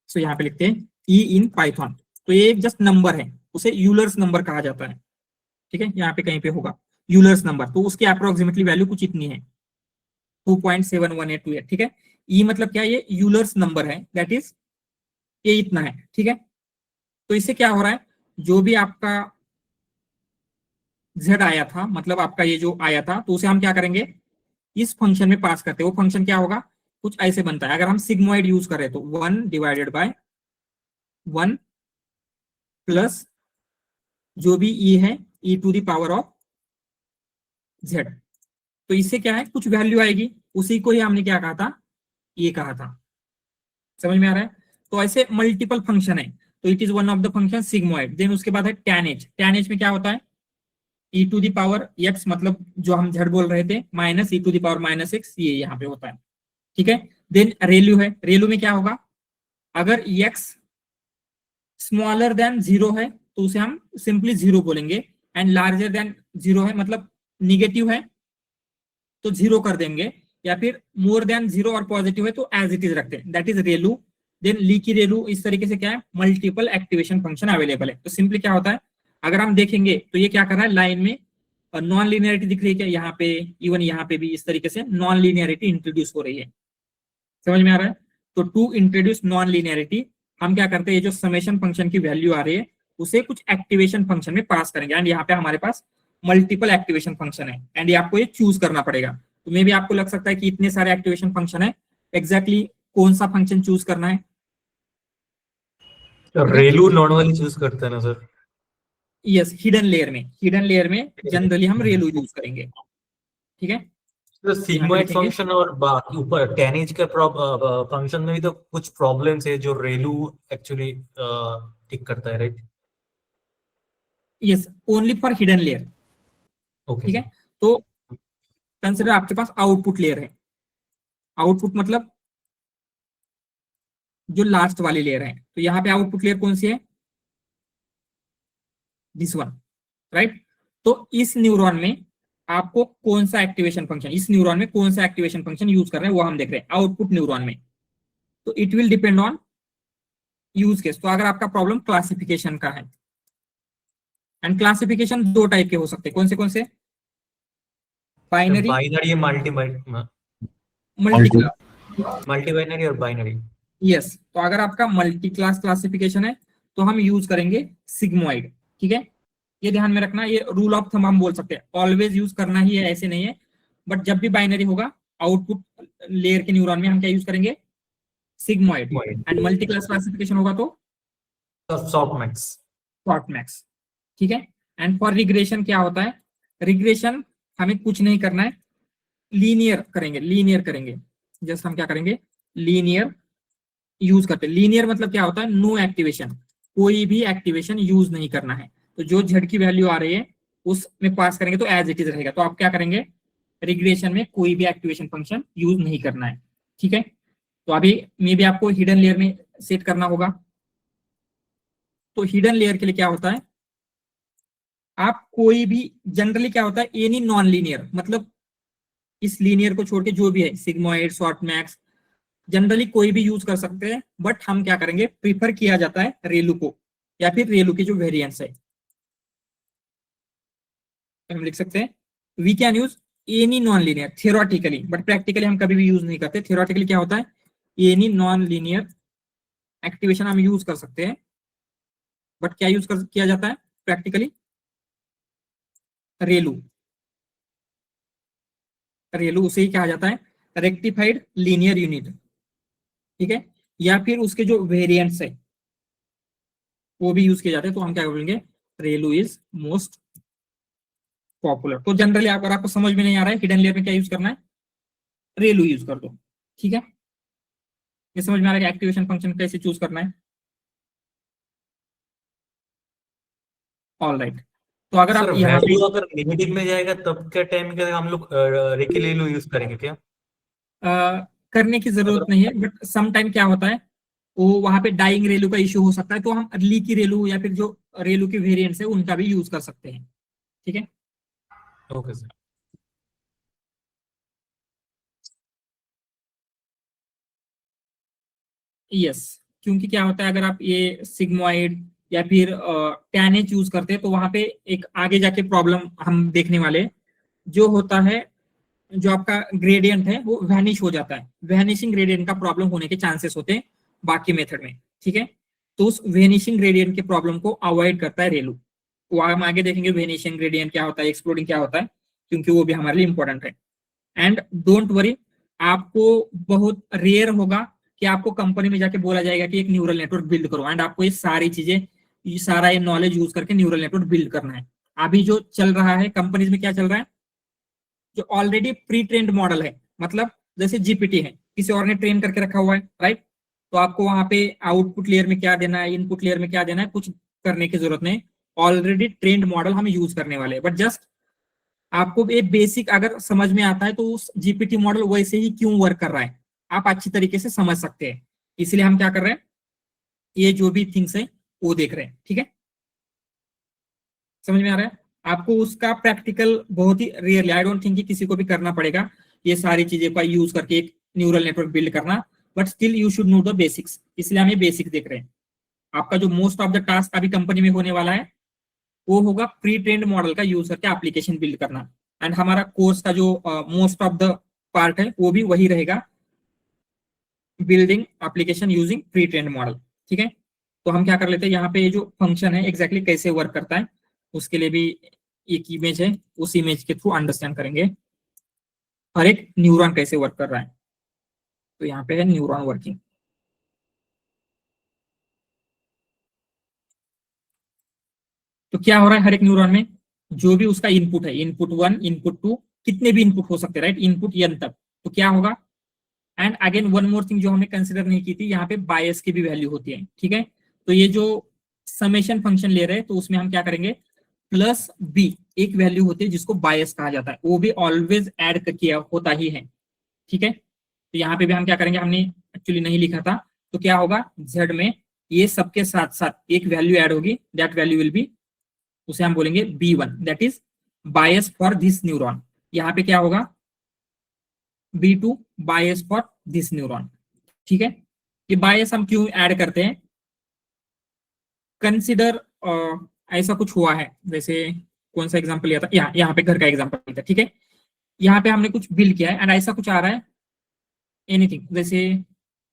सो यहाँ पे लिखते हैं e इन पाइथन। तो ये एक जस्ट नंबर है, उसे यूलर्स नंबर कहा जाता है। ठीक है, यहाँ पे कहीं पे होगा यूलर्स नंबर, तो उसकी अप्रोक्सीमेटली वैल्यू कुछ इतनी है, 2.7128। ठीक है, e मतलब क्या है, ये यूलर्स नंबर है, दैट इज ये इतना है। ठीक है, तो इससे क्या हो रहा है, जो भी आपका z आया था, मतलब आपका ये जो आया था, तो उसे हम क्या करेंगे, इस फंक्शन में पास करते हैं। वो फंक्शन क्या होगा, कुछ ऐसे बनता है, अगर हम सिग्मॉइड यूज करें तो 1 डिवाइडेड बाय 1 प्लस जो भी e है e to the power of z। तो इससे क्या है, कुछ वैल्यू आएगी, उसी को ही हमने क्या कहा था, ये कहा था। समझ में आ रहा है? तो ऐसे मल्टीपल फंक्शन है, तो it is one of the function sigmoid. Then उसके बाद है tan h। tan h में क्या होता है, e to the power x, मतलब जो हम z बोल रहे थे, minus e to the power minus x, ये यहाँ पे होता है। ठीक है, देन रेलू है, रेलू में क्या होगा, अगर x स्मॉलर देन 0 है तो उसे हम सिंपली 0 बोलेंगे, एंड लार्जर देन 0 है मतलब निगेटिव है तो 0 कर देंगे, या फिर मोर देन 0 और पॉजिटिव है तो एज इट इज रखते हैं, that is Relu. Then leaky रेलू, इस तरीके से क्या है, मल्टीपल एक्टिवेशन फंक्शन अवेलेबल है। तो सिंपली क्या होता है, अगर हम देखेंगे तो ये क्या कर रहा है, लाइन में नॉन लीनियरिटी दिख रही है क्या, यहाँ पे, इवन यहाँ पे भी इस तरीके से नॉन लीनियरिटी इंट्रोड्यूस हो रही है। समझ में आ रहा है? तो टू इंट्रोड्यूस नॉन लीनियरिटी हम क्या करते हैं, ये जो समेशन फंक्शन की वैल्यू आ रही है उसे कुछ एक्टिवेशन फंक्शन में पास करेंगे, एंड यहाँ पे हमारे पास मल्टीपल एक्टिवेशन फंक्शन है, एंड ये आपको ये चूज करना पड़ेगा। तो मे भी आपको लग सकता है कि इतने सारे एक्टिवेशन फंक्शन है, एग्जैक्टली कौन सा फंक्शन चूज करना है। रेलू नॉर्मली चूज करते हैं ना सर? यस, हिडन लेयर में जनरली हम रेलू यूज करेंगे, ठीक है। तो सिग्मोइड फंक्शन और बाकी ऊपर टेनिज के फंक्शन में भी तो कुछ प्रॉब्लम्स है जो रेलू एक्चुअली ठीक करता है, right? Yes, only for hidden layer, okay ठीक है। तो कंसिडर आपके पास आउटपुट लेयर है, आउटपुट मतलब जो लास्ट वाली लेयर है, तो यहाँ पे आउटपुट लेयर कौन सी है, दिस वन, राइट। तो इस न्यूरॉन में आपको कौन सा एक्टिवेशन फंक्शन, इस न्यूरॉन में कौन सा एक्टिवेशन फंक्शन यूज कर रहे हैं वो हम देख रहे हैं आउटपुट न्यूरॉन में। तो it will depend on use case. तो अगर आपका प्रॉब्लम क्लासिफिकेशन का है, एंड क्लासिफिकेशन दो टाइप के हो सकते हैं, कौन से? बाइनरी, बाइनरी, मल्टी बाइनरी और बाइनरी। यस, तो अगर आपका मल्टी क्लास क्लासिफिकेशन है तो हम यूज करेंगे सिग्मोइड, ठीक है। ये ध्यान में रखना, ये रूल ऑफ थंब हम बोल सकते हैं, ऑलवेज यूज करना ही है ऐसे नहीं है, बट जब भी बाइनरी होगा आउटपुट लेयर के न्यूरॉन में हम क्या यूज करेंगे, sigmoid, and multi class classification होगा तो सॉफ्टमैक्स, ठीक है। एंड फॉर रिग्रेशन क्या होता है, रिग्रेशन हमें कुछ नहीं करना है, लीनियर करेंगे। जस्ट हम क्या करेंगे, लीनियर यूज करते हैं। लीनियर मतलब क्या होता है, नो एक्टिवेशन, कोई भी एक्टिवेशन यूज नहीं करना है। तो जो z की वैल्यू आ रही है उसमें पास करेंगे तो एज इट इज रहेगा। तो आप क्या करेंगे, रिग्रेशन में कोई भी एक्टिवेशन फंक्शन यूज नहीं करना है, ठीक है। तो अभी मे भी आपको हिडन लेयर में सेट करना होगा। तो हिडन लेयर के लिए क्या होता है, आप कोई भी, जनरली क्या होता है, एनी नॉन लीनियर, मतलब इस लीनियर को छोड़ के जो भी है, सिग्मोइड, सॉफ्टमैक्स, जनरली कोई भी यूज कर सकते हैं, बट हम क्या करेंगे, प्रीफर किया जाता है रेलू को, या फिर रेलू के जो वेरिएंट्स है हम लिख सकते हैं, we can use any non linear theoretically, but practically हम कभी भी यूज नहीं करते। थियोरेटिकली क्या होता है, एनी नॉन लीनियर एक्टिवेशन हम यूज कर सकते हैं, बट क्या यूज किया जाता है प्रैक्टिकली, रेलू उसे ही कहा जाता है रेक्टिफाइड लीनियर यूनिट, ठीक है। या फिर उसके जो वेरिएंट्स है वो भी यूज किए जाते हैं, तो हम क्या बोलेंगे, रेलू इज मोस्ट पॉपुलर। तो जनरली अगर आपको समझ में नहीं आ रहा है हिडन लेयर में क्या यूज करना है, रेलू यूज कर दो, ठीक है। ये समझ में आ रहा है कि एक्टिवेशन फंक्शन कैसे चूज करना है, ऑलराइट। तो अगर आप यहाँ पे अगर नेगेटिव में जाएगा तब क्या टाइम के हम लोग रेलू यूज करेंगे क्या? करने की जरूरत नहीं है, बट सम टाइम क्या होता है, वो वहां पे डाइंग रेलू का इश्यू हो सकता है, तो हम लीकी रेलू या फिर जो रेलू के वेरिएंट्स है उनका भी यूज कर सकते हैं, ठीक है। Okay sir. यस, क्योंकि क्या होता है, अगर आप ये सिग्मोइड या फिर टैनेज यूज करते हैं तो वहां पे एक आगे जाके प्रॉब्लम हम देखने वाले, जो होता है, जो आपका ग्रेडियंट है वो वैनिश हो जाता है, वैनिशिंग ग्रेडियंट का प्रॉब्लम होने के चांसेस होते हैं बाकी मेथड में, ठीक है। तो उस वैनिशिंग ग्रेडियंट के प्रॉब्लम को अवॉइड करता है रेलू। वो हम आगे देखेंगे वैनिशिंग ग्रेडियंट क्या होता है, एक्सप्लोडिंग क्या होता है, क्योंकि वो भी हमारे लिए इंपॉर्टेंट है। एंड डोंट वरी, आपको बहुत रेयर होगा कि आपको कंपनी में जाके बोला जाएगा कि एक न्यूरल नेटवर्क बिल्ड करो, एंड आपको ये सारी चीजें, ये सारा ये नॉलेज यूज करके न्यूरल नेटवर्क बिल्ड करना है। अभी जो चल रहा है कंपनीज में, क्या चल रहा है, जो ऑलरेडी प्री ट्रेंड मॉडल है, मतलब जैसे जीपीटी है, किसी और ने ट्रेन करके रखा हुआ है, राइट। तो आपको वहां पे आउटपुट लेयर में क्या देना है, इनपुट लेयर में क्या देना है, कुछ करने की जरूरत नहीं, ऑलरेडी ट्रेंड मॉडल हम यूज करने वाले हैं। बट जस्ट आपको ये बेसिक अगर समझ में आता है तो उस जीपीटी मॉडल वैसे ही क्यों वर्क कर रहा है आप अच्छी तरीके से समझ सकते हैं। इसलिए हम क्या कर रहे हैं, ये जो भी थिंग्स है वो देख रहे हैं, ठीक है। समझ में आ रहा है आपको, उसका प्रैक्टिकल बहुत ही रेयरली, आई डोंट थिंक कि किसी को भी करना पड़ेगा ये सारी चीजें का यूज करके एक न्यूरल नेटवर्क बिल्ड करना, but still you should know the basics. इसलिए हम ये बेसिक देख रहे हैं। आपका जो मोस्ट ऑफ द टास्क अभी कंपनी में होने वाला है वो होगा प्री ट्रेंड मॉडल का यूज करके एप्लीकेशन बिल्ड करना, एंड हमारा कोर्स का जो मोस्ट ऑफ द पार्ट है वो भी वही रहेगा, building application using pre trend model, ठीक है। तो हम क्या कर लेते हैं, यहाँ पे जो फंक्शन है एग्जैक्टली कैसे वर्क करता है उसके लिए भी एक इमेज है, उस इमेज के थ्रू अंडरस्टैंड करेंगे। हर एक न्यूरॉन कैसे वर्क कर रहा है। तो यहाँ पे है न्यूरॉन वर्किंग। तो क्या हो रहा है हर एक न्यूरॉन में, जो भी उसका इनपुट है, इनपुट 1 इनपुट 2, कितने भी इनपुट हो सकते हैं, राइट, इनपुट n तक, तो क्या होगा। And again one more thing जो हमने कंसिडर नहीं की थी, यहाँ पे बायस की भी वैल्यू होती है, ठीक है। तो ये जो समेशन फंक्शन ले रहे हैं, तो उसमें हम क्या करेंगे, प्लस b एक वैल्यू होती है जिसको बायस कहा जाता है, वो भी ऑलवेज ऐड किया होता ही है, ठीक है। तो यहाँ पे भी हम क्या करेंगे, हमने एक्चुअली नहीं लिखा था, तो क्या होगा, z में ये सबके साथ साथ एक वैल्यू ऐड होगी, दैट वैल्यू विल बी, उसे हम बोलेंगे b1, that is bias for this neuron. यहाँ पे क्या होगा, b2 bias for this neuron, ठीक है। ये बायस हम क्यों ऐड करते हैं, कंसिडर ऐसा कुछ हुआ है, जैसे कौन सा एग्जांपल लिया था, यहाँ पे घर का एग्जांपल लिया था, ठीक है। यहाँ पे हमने कुछ बिल किया है एंड ऐसा कुछ आ रहा है, एनीथिंग, जैसे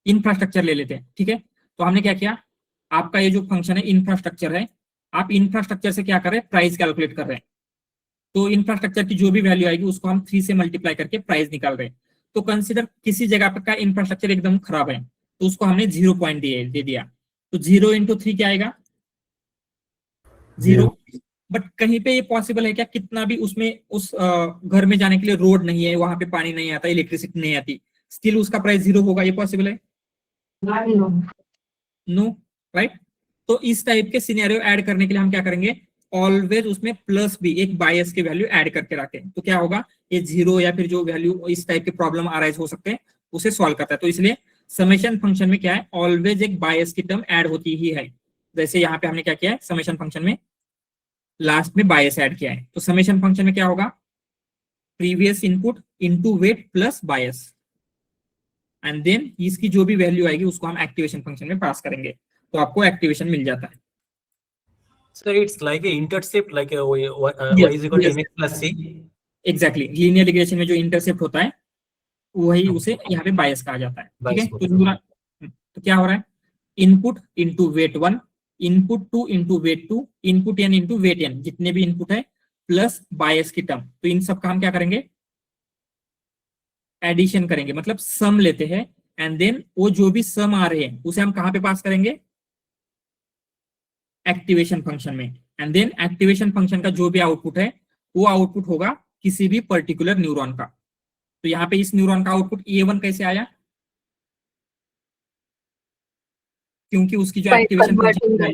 इंफ्रास्ट्रक्चर ले लेते हैं, ठीक है। तो हमने क्या किया, आपका ये जो फंक्शन है इंफ्रास्ट्रक्चर है, आप इंफ्रास्ट्रक्चर से क्या कर रहे हैं, प्राइस कैलकुलेट कर रहे हैं। तो इंफ्रास्ट्रक्चर की जो भी वैल्यू आएगी उसको हम 3 से मल्टीप्लाई करके प्राइस निकाल रहे हैं। तो कंसिडर किसी जगह पर का इंफ्रास्ट्रक्चर एकदम खराब है, तो उसको हमने 0 पॉइंट दे दिया, तो 0 इंटू 3 क्या आएगा, 0। बट कहीं पे ये पॉसिबल है क्या, कितना भी उसमें उस घर में जाने के लिए रोड नहीं है, वहां पे पानी नहीं आता, इलेक्ट्रिसिटी नहीं आती, स्टिल उसका प्राइस 0 होगा, ये पॉसिबल है, नो, राइट। तो इस टाइप के सिनेरियो ऐड करने के लिए हम क्या करेंगे, ऑलवेज उसमें प्लस भी एक बायस की वैल्यू ऐड करके रखें, तो क्या होगा, ये 0 या फिर जो वैल्यू इस टाइप के प्रॉब्लम अराइज हो सकते हैं उसे सॉल्व करता है। तो इसलिए समेशन फंक्शन में क्या है, ऑलवेज एक बायस की टर्म ऐड होती ही है। जैसे यहाँ पे हमने क्या किया है, समेशन फंक्शन में लास्ट में बायस ऐड किया है, तो समेशन फंक्शन में क्या होगा, previous input into weight plus bias, and then इसकी जो भी वैल्यू आएगी उसको हम एक्टिवेशन फंक्शन में पास करेंगे, तो आपको एक्टिवेशन मिल जाता है। So it's like a intercept, like a y is equal to mx plus c. Exactly, linear regression में जो इंटरसेप्ट होता है वही उसे यहाँ पे बायस कहा जाता है, ठीक है। तो क्या हो रहा है, input into weight 1, input 2 into weight 2, input n into weight n, जितने भी इनपुट है प्लस बायस की टर्म, तो इन सब का हम क्या करेंगे, एडिशन करेंगे, मतलब सम लेते हैं, एंड देन वो जो भी सम आ रहे हैं उसे हम कहाँ पे पास करेंगे, एक्टिवेशन फंक्शन में, एंड देन एक्टिवेशन फंक्शन का जो भी आउटपुट है वो आउटपुट होगा किसी भी पर्टिकुलर न्यूरॉन का। तो यहाँ पे इस न्यूरॉन का आउटपुट A1 कैसे आया, क्योंकि उसकी जो एक्टिवेशन फंक्शन है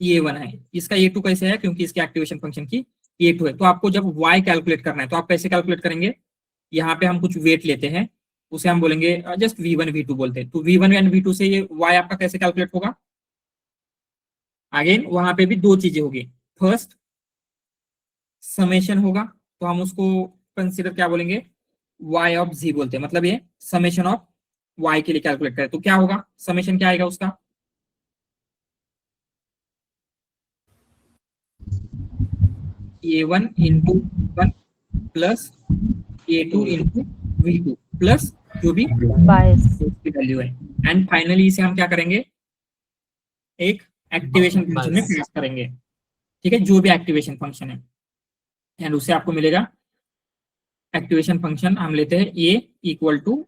A1 है, इसका A2 कैसे है, क्योंकि इसकी एक्टिवेशन फंक्शन की A2 है। तो आपको जब Y कैलकुलेट करना है तो आप कैसे कैलकुलेट करेंगे, यहाँ पे हम कुछ वेट लेते हैं, उसे हम बोलेंगे जस्ट V1 V2 बोलते हैं, तो V1 एंड V2 से ये Y आपका कैसे कैलकुलेट होगा, अगेन वहां पे भी 2 चीजें होगी, फर्स्ट समेशन होगा, तो हम उसको कंसीडर क्या बोलेंगे, y ऑफ z बोलते हैं, मतलब ये समेशन ऑफ y के लिए कैलकुलेट करें, तो क्या होगा, समेशन क्या आएगा उसका, a1 into 1 plus a2 into v2 plus जो भी बायस की वैल्यू है, एंड फाइनली इसे हम क्या करेंगे, एक एक्टिवेशन फंक्शन में पास करेंगे, ठीक है, जो भी एक्टिवेशन फंक्शन है, एंड उसे आपको मिलेगा, एक्टिवेशन फंक्शन हम लेते हैं a equal to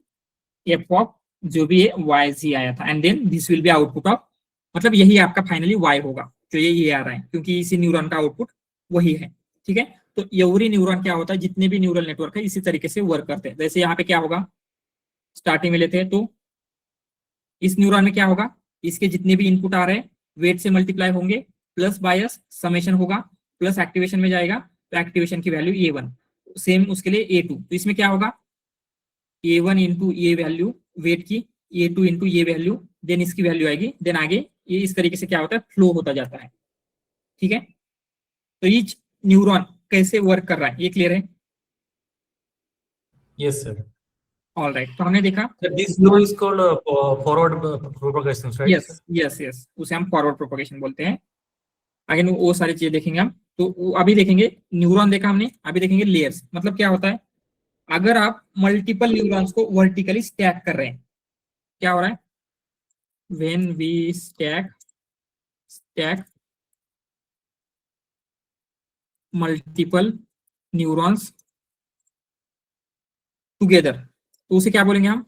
F of जो भी ये वाई जी आया था, and then this will be output of, मतलब यही आपका फाइनली y होगा, जो ये आ रहा है, क्योंकि इसी न्यूरॉन का आउटपुट वही है, ठीक है। तो एवरी न्यूरॉन क्या होता है, जितने भी न्यूरल नेटवर्क है इसी तरीके से वर्क करते हैं। जैसे यहाँ पे क्या होगा, स्टार्टिंग में लेते हैं, तो इस न्यूरॉन में क्या होगा, इसके जितने भी इनपुट आ रहे हैं वेट से मल्टीप्लाई होंगे, प्लस बायस समेशन होगा, प्लस एक्टिवेशन में जाएगा, तो एक्टिवेशन की वैल्यू A1, सेम उसके लिए A2, तो इसमें क्या होगा, A1 इंटू ये वैल्यू वेट की, A2 इंटू ये वैल्यू, देन इसकी वैल्यू आएगी, देन आगे ये इस तरीके से क्या होता है, फ्लो होता जाता है, ठीक है। तो ये न्यूरॉन कैसे वर्क कर रहा है ये क्लियर है, Yes, sir. All right. तो हमने देखा This flow is called forward propagation, right? Yes yes yes, उसे हम फॉरवर्ड प्रोपगेशन बोलते हैं। आगे वो सारी चीजें देखेंगे हम, तो अभी देखेंगे न्यूरॉन देखा हमने, अभी देखेंगे लेयर्स, मतलब क्या होता है, अगर आप मल्टीपल न्यूरॉन्स को वर्टिकली स्टैक कर रहे हैं, क्या हो रहा है, when we stack multiple neurons together, तो उसे क्या बोलेंगे हम?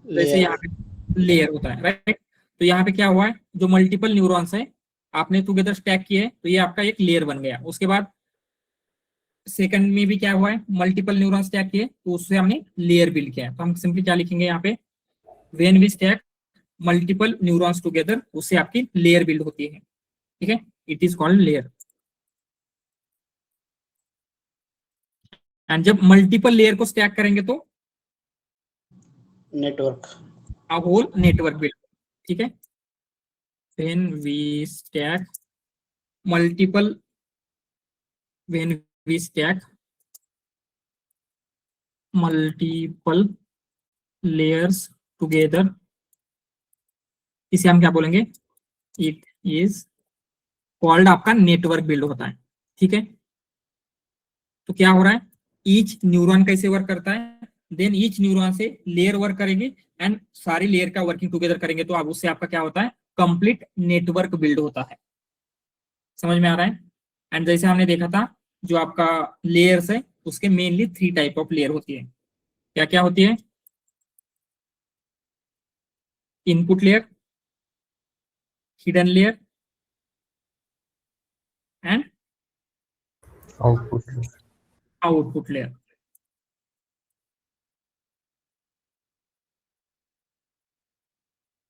जैसे layer. यहाँ पे लेयर होता है, राइट। तो यहाँ पे क्या हुआ है, जो मल्टीपल न्यूरॉन्स है आपने टुगेदर स्टैक किए, तो ये आपका एक लेयर बन गया। उसके बाद सेकंड में भी क्या हुआ है, मल्टीपल न्यूरॉन्स स्टैक किए, तो उससे हमने लेयर बिल्ड किया है। तो हम सिंपली क्या लिखेंगे यहाँ पे, when we stack multiple neurons together, उससे आपकी लेयर बिल्ड होती है, ठीक है, it is called layer. And जब मल्टीपल लेयर को स्टैक करेंगे तो Network. a whole network build, ठीक है। when we stack multiple when we stack multiple layers together, इसे हम क्या बोलेंगे, इट इज कॉल्ड, आपका नेटवर्क बिल्ड होता है, ठीक है। तो क्या हो रहा है, ईच न्यूरॉन कैसे वर्क करता है, देन ईच न्यूरॉन से लेयर वर्क करेंगे एंड सारी लेयर का वर्किंग टुगेदर करेंगे, तो अब उससे आपका क्या होता है, कंप्लीट नेटवर्क बिल्ड होता है। समझ में आ रहा है? एंड जैसे हमने देखा था, जो आपका लेयर्स है उसके मेनली 3 टाइप ऑफ लेयर होती है। क्या क्या होती है? Input layer, hidden layer and Output. Output layer.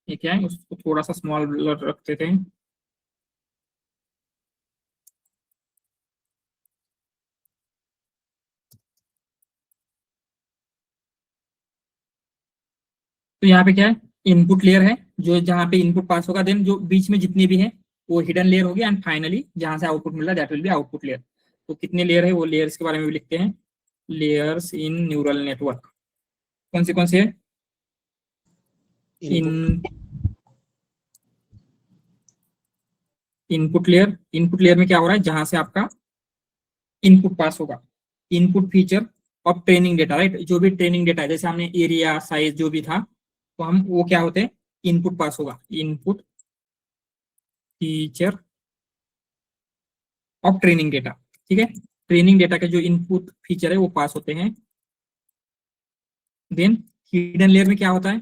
ये क्या है, उसको थोड़ा सा स्मॉल रखते थे। तो यहाँ पे क्या है, इनपुट लेयर है, जो जहाँ पे इनपुट पास होगा, देन जो बीच में जितने भी है वो हिडन लेयर होगी, एंड फाइनली जहाँ से आउटपुट मिल रहा है that will be output layer. तो कितने लेयर है वो लेयर्स के बारे में भी लिखते हैं, लेयर्स इन न्यूरल नेटवर्क। कौन से है? इन इनपुट लेयर, इनपुट लेयर में क्या हो रहा है, जहां से आपका इनपुट पास होगा, input feature of training data, right. जो भी ट्रेनिंग डेटा है, जैसे हमने एरिया साइज जो भी था, तो हम वो क्या होते हैं, इनपुट पास होगा, input feature of training data, ठीक है। ट्रेनिंग डेटा के जो इनपुट फीचर है वो पास होते हैं। देन हिडन लेयर में क्या होता है,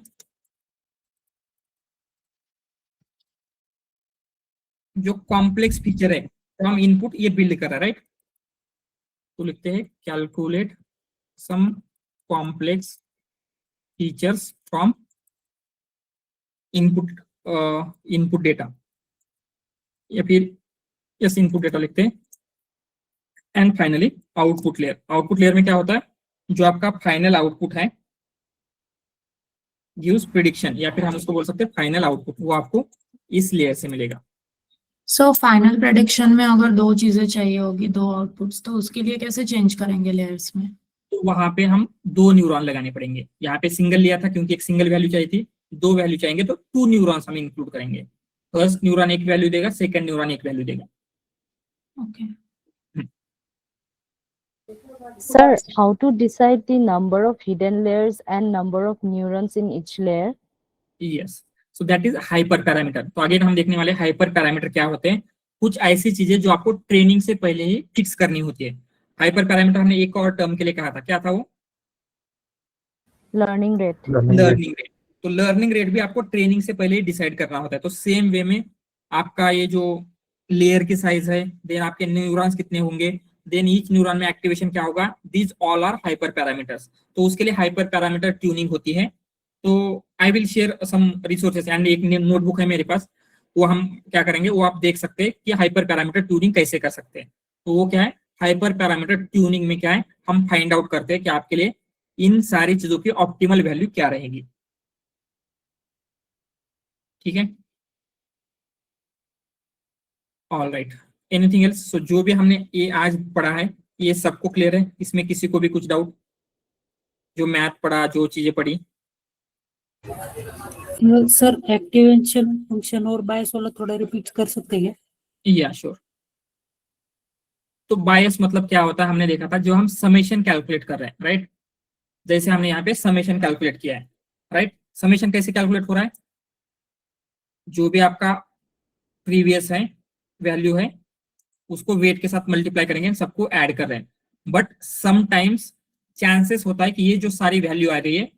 जो कॉम्प्लेक्स फीचर है, तो हम इनपुट ये बिल्ड कर रहा है, राइट। तो लिखते हैं calculate some complex features from input input data, या फिर यस इनपुट डेटा लिखते हैं। And finally output layer, output layer में क्या होता है, जो आपका फाइनल आउटपुट है गिव्स प्रिडिक्शन, या फिर हम उसको बोल सकते हैं फाइनल आउटपुट, वो आपको इस लेयर से मिलेगा। सो फाइनल प्रेडिक्शन में अगर 2 चीजें चाहिए होगी, 2 आउटपुट्स, तो उसके लिए कैसे चेंज करेंगे लेयर्स में? तो वहां पे हम 2 न्यूरॉन लगाने पड़ेंगे। यहाँ पे सिंगल लिया था क्योंकि एक सिंगल वैल्यू चाहिए थी, 2 वैल्यू चाहेंगे तो 2 न्यूरॉन्स हम इंक्लूड करेंगे। फर्स्ट न्यूरॉन एक वैल्यू देगा, सेकंड न्यूरॉन एक वैल्यू देगा। Okay. Sir, how to decide the number of hidden layers and number of neurons in each layer? Yes, so that is hyper parameter. तो आगे हम देखने वाले हाइपर पैरामीटर क्या होते हैं, कुछ ऐसी चीजें जो आपको ट्रेनिंग से पहले ही फिक्स करनी होती है। हाइपर पैरामीटर हमने एक और टर्म के लिए कहा था, क्या था वो? Learning rate. Learning rate. तो लर्निंग रेट भी आपको ट्रेनिंग से पहले ही डिसाइड करना होता है। तो सेम वे में आपका ये जो लेयर की साइज है, देन आपके न्यूरॉन्स कितने होंगे, देन ईच न्यूरॉन में एक्टिवेशन क्या होगा, these all are hyper parameters. तो उसके लिए हाइपर पैरामीटर ट्यूनिंग होती है। तो I will share some resources, and एक नोटबुक है मेरे पास, वो हम क्या करेंगे, वो आप देख सकते हैं कि हाइपर पैरामीटर ट्यूनिंग कैसे कर सकते हैं। तो वो क्या है, हाइपर पैरामीटर ट्यूनिंग में क्या है, हम फाइंड आउट करते हैं कि आपके लिए इन सारी चीजों की ऑप्टिमल वैल्यू क्या रहेगी, ठीक है। All right, anything else? So जो भी हमने ये आज पढ़ा है ये सबको क्लियर है, इसमें किसी को भी कुछ डाउट? जो मैथ पढ़ा, जो चीजें पढ़ी। सर एक्टिवेशन फंक्शन और बायस वाला थोड़ा रिपीट कर सकते हैं? या श्योर। तो बायस मतलब क्या होता है, हमने देखा था, जो हम समेशन कैलकुलेट कर रहे हैं, राइट। जैसे हमने यहाँ पे समेशन कैलकुलेट किया है, राइट। समेशन कैसे कैलकुलेट हो रहा है, जो भी आपका प्रीवियस है वैल्यू है उसको वेट के साथ मल्टीप्लाई करेंगे, सबको ऐड कर रहे हैं। बट समटाइम्स चांसेस होता है कि ये जो सारी वैल्यू आ रही है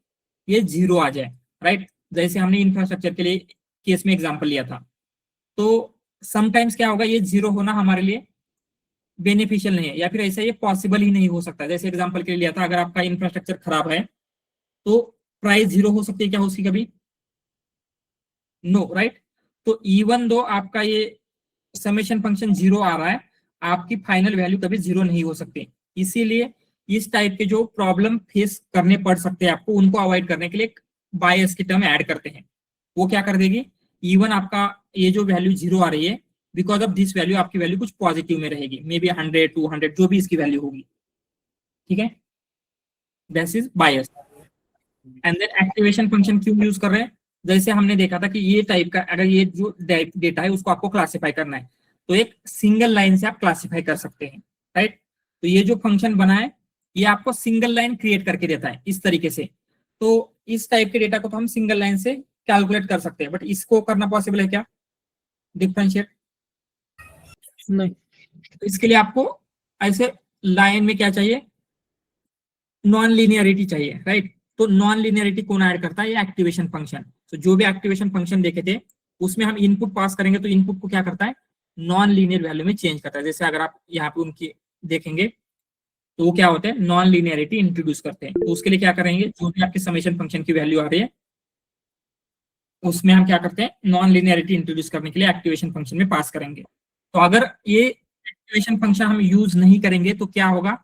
ये जीरो आ जाए, राइट। जैसे हमने इंफ्रास्ट्रक्चर के लिए केस में एग्जांपल लिया था, तो समटाइम्स क्या होगा, ये जीरो होना हमारे लिए बेनिफिशियल नहीं है, या फिर ऐसा ये पॉसिबल ही नहीं हो सकता। जैसे एग्जांपल के लिए लिया था, अगर आपका इंफ्रास्ट्रक्चर खराब है तो प्राइस जीरो हो सकती है क्या उसकी कभी? No, right. तो इवन दो आपका ये समेशन फंक्शन जीरो आ रहा है, आपकी फाइनल वैल्यू कभी जीरो नहीं हो सकती। इसीलिए इस टाइप के जो प्रॉब्लम फेस करने पड़ सकते हैं आपको, उनको अवॉइड करने के लिए बायस की टर्म ऐड करते हैं। वो क्या कर देगी, इवन आपका ये जो वैल्यू जीरो आ रही है, बिकॉज ऑफ दिस वैल्यू आपकी वैल्यू कुछ पॉजिटिव में रहेगी, मे बी 100 200 जो भी इसकी वैल्यू होगी, ठीक है। This is bias. And then activation function क्यों यूज कर रहे हैं? जैसे हमने देखा था कि ये टाइप का अगर ये जो डेटा है उसको आपको क्लासिफाई करना है, तो एक सिंगल लाइन से आप क्लासिफाई कर सकते हैं, राइट। तो ये जो फंक्शन बना है ये आपको सिंगल लाइन क्रिएट करके देता है इस तरीके से। तो इस टाइप के डेटा को तो हम सिंगल लाइन से कैलकुलेट कर सकते हैं, बट इसको करना पॉसिबल है क्या, डिफरेंशिएट? नहीं। तो इसके लिए आपको ऐसे लाइन में क्या चाहिए, नॉन लीनियरिटी चाहिए, राइट। तो नॉन लीनियरिटी कौन ऐड करता है, ये एक्टिवेशन फंक्शन। तो जो भी एक्टिवेशन फंक्शन देखे थे उसमें हम इनपुट पास करेंगे, तो इनपुट को क्या करता है, नॉन लीनियर वैल्यू में चेंज करता है। जैसे अगर आप यहाँ पे उनकी देखेंगे तो वो क्या होते हैं, नॉन लीनियरिटी इंट्रोड्यूस करते हैं। तो उसके लिए क्या करेंगे, जो भी आपके समेशन फंक्शन की वैल्यू आ रही है उसमें हम क्या करते हैं, नॉन लीनियरिटी इंट्रोड्यूस करने के लिए एक्टिवेशन फंक्शन में पास करेंगे। तो अगर ये एक्टिवेशन फंक्शन हम यूज नहीं करेंगे तो क्या होगा,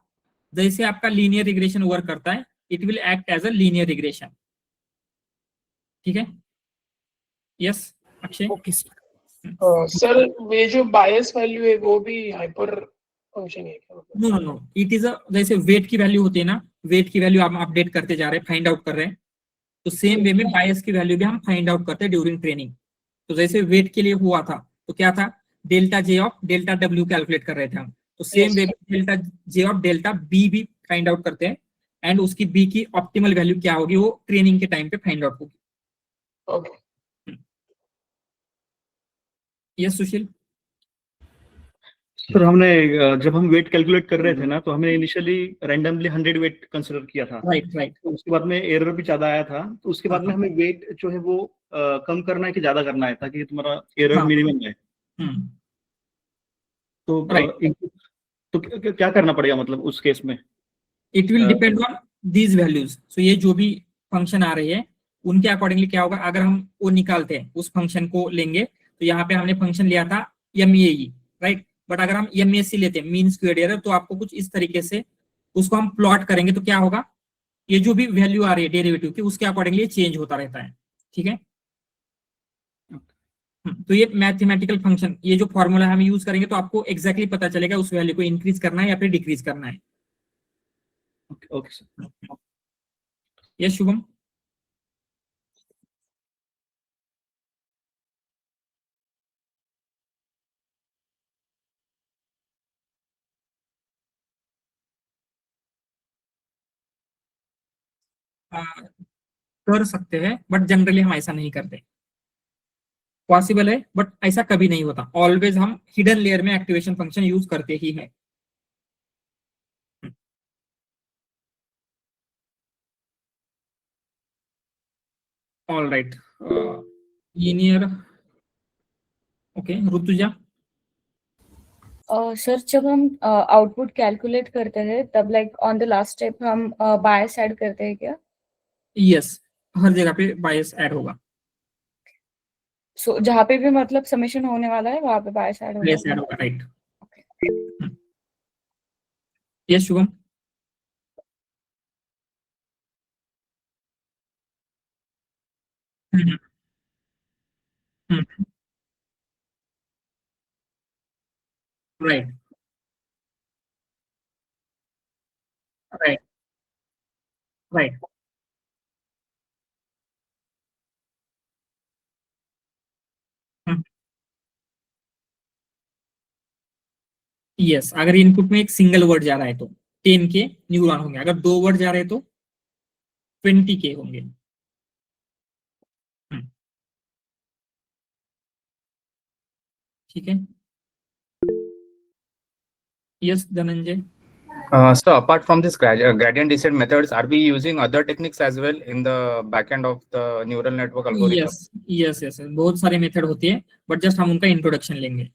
जैसे आपका लीनियर रिग्रेशन वर्क करता है, it will act as a linear regression, ठीक है। Yes Akshay. Okay sir. Sir ये जो बायस वैल्यू है वो भी हाइपर फंक्शन है क्या? No no no, it is a, जैसे वेट की वैल्यू होती है ना, वेट की वैल्यू आप अपडेट करते जा रहे हैं, फाइंड आउट कर रहे हैं, तो सेम वे में बायस की वैल्यू भी हम फाइंड आउट करते हैं ड्यूरिंग ट्रेनिंग। तो जैसे वेट के लिए हुआ था तो क्या था, delta J of delta W calculate कर रहे थे हम, तो सेम वे में delta J of delta B भी फाइंड आउट करते हैं, एंड उसकी बी की ऑप्टिमल वैल्यू क्या होगी वो ट्रेनिंग के टाइम पे फाइंड आउट होगी। ओके। यस सुशील। सर हमने जब हम वेट कैलकुलेट कर रहे थे ना, तो हमने इनिशियली रैंडमली 100 वेट कंसिडर किया था। Right right. तो उसके बाद में एरर भी ज्यादा आया था, तो उसके बाद में हमें वेट जो है वो कम करना है कि ज्यादा करना है ताकि तुम्हारा एरर मिनिमम है। तो तो क्या करना पड़ेगा मतलब उस केस में? It will depend on these values. So ये जो भी फंक्शन आ रही है उनके अकॉर्डिंगली क्या होगा, अगर हम वो निकालते हैं उस फंक्शन को लेंगे, तो यहाँ पे हमने फंक्शन लिया था MEAE, राइट। बट अगर हम MAC लेते हैं, मीन स्क्वेयर्ड एरर, तो आपको कुछ इस तरीके से उसको हम प्लॉट करेंगे, तो क्या होगा, ये जो भी वैल्यू आ रही है डेरिवेटिव की उसके अकॉर्डिंगली चेंज होता रहता है, ठीक है। तो ये मैथमेटिकल फंक्शन, ये जो फॉर्मूला हम यूज करेंगे तो आपको एग्जैक्टली पता चलेगा उस वैल्यू को इंक्रीज करना है या फिर डिक्रीज करना है। Okay sir. यस शुभम। कर सकते हैं बट जनरली हम ऐसा नहीं करते। पॉसिबल है बट ऐसा कभी नहीं होता, ऑलवेज हम हिडन लेयर में एक्टिवेशन फंक्शन यूज करते ही हैं। All right, linear. Okay Rutuja. Sir जब हम आउटपुट कैलकुलेट करते हैं तब like on the last step हम बायस ऐड करते हैं क्या? यस, हर जगह पे बायस ऐड होगा। सो जहाँ पे भी मतलब समेशन होने वाला है वहाँ पे बायस ऐड होगा। बायस ऐड होगा, right. Yes Shubham. Right right right. Yes, अगर इनपुट में एक सिंगल वर्ड जा रहा है तो 10 के न्यूरॉन होंगे, अगर 2 वर्ड जा रहे हैं तो 20 के होंगे। ठीक है। Yes Dhananjay. So apart from this gradient descent methods, are we using other techniques as well in the backend of the neural network algorithm? Yes बहुत सारे मेथड होती है, बट जस्ट हम उनका इंट्रोडक्शन लेंगे.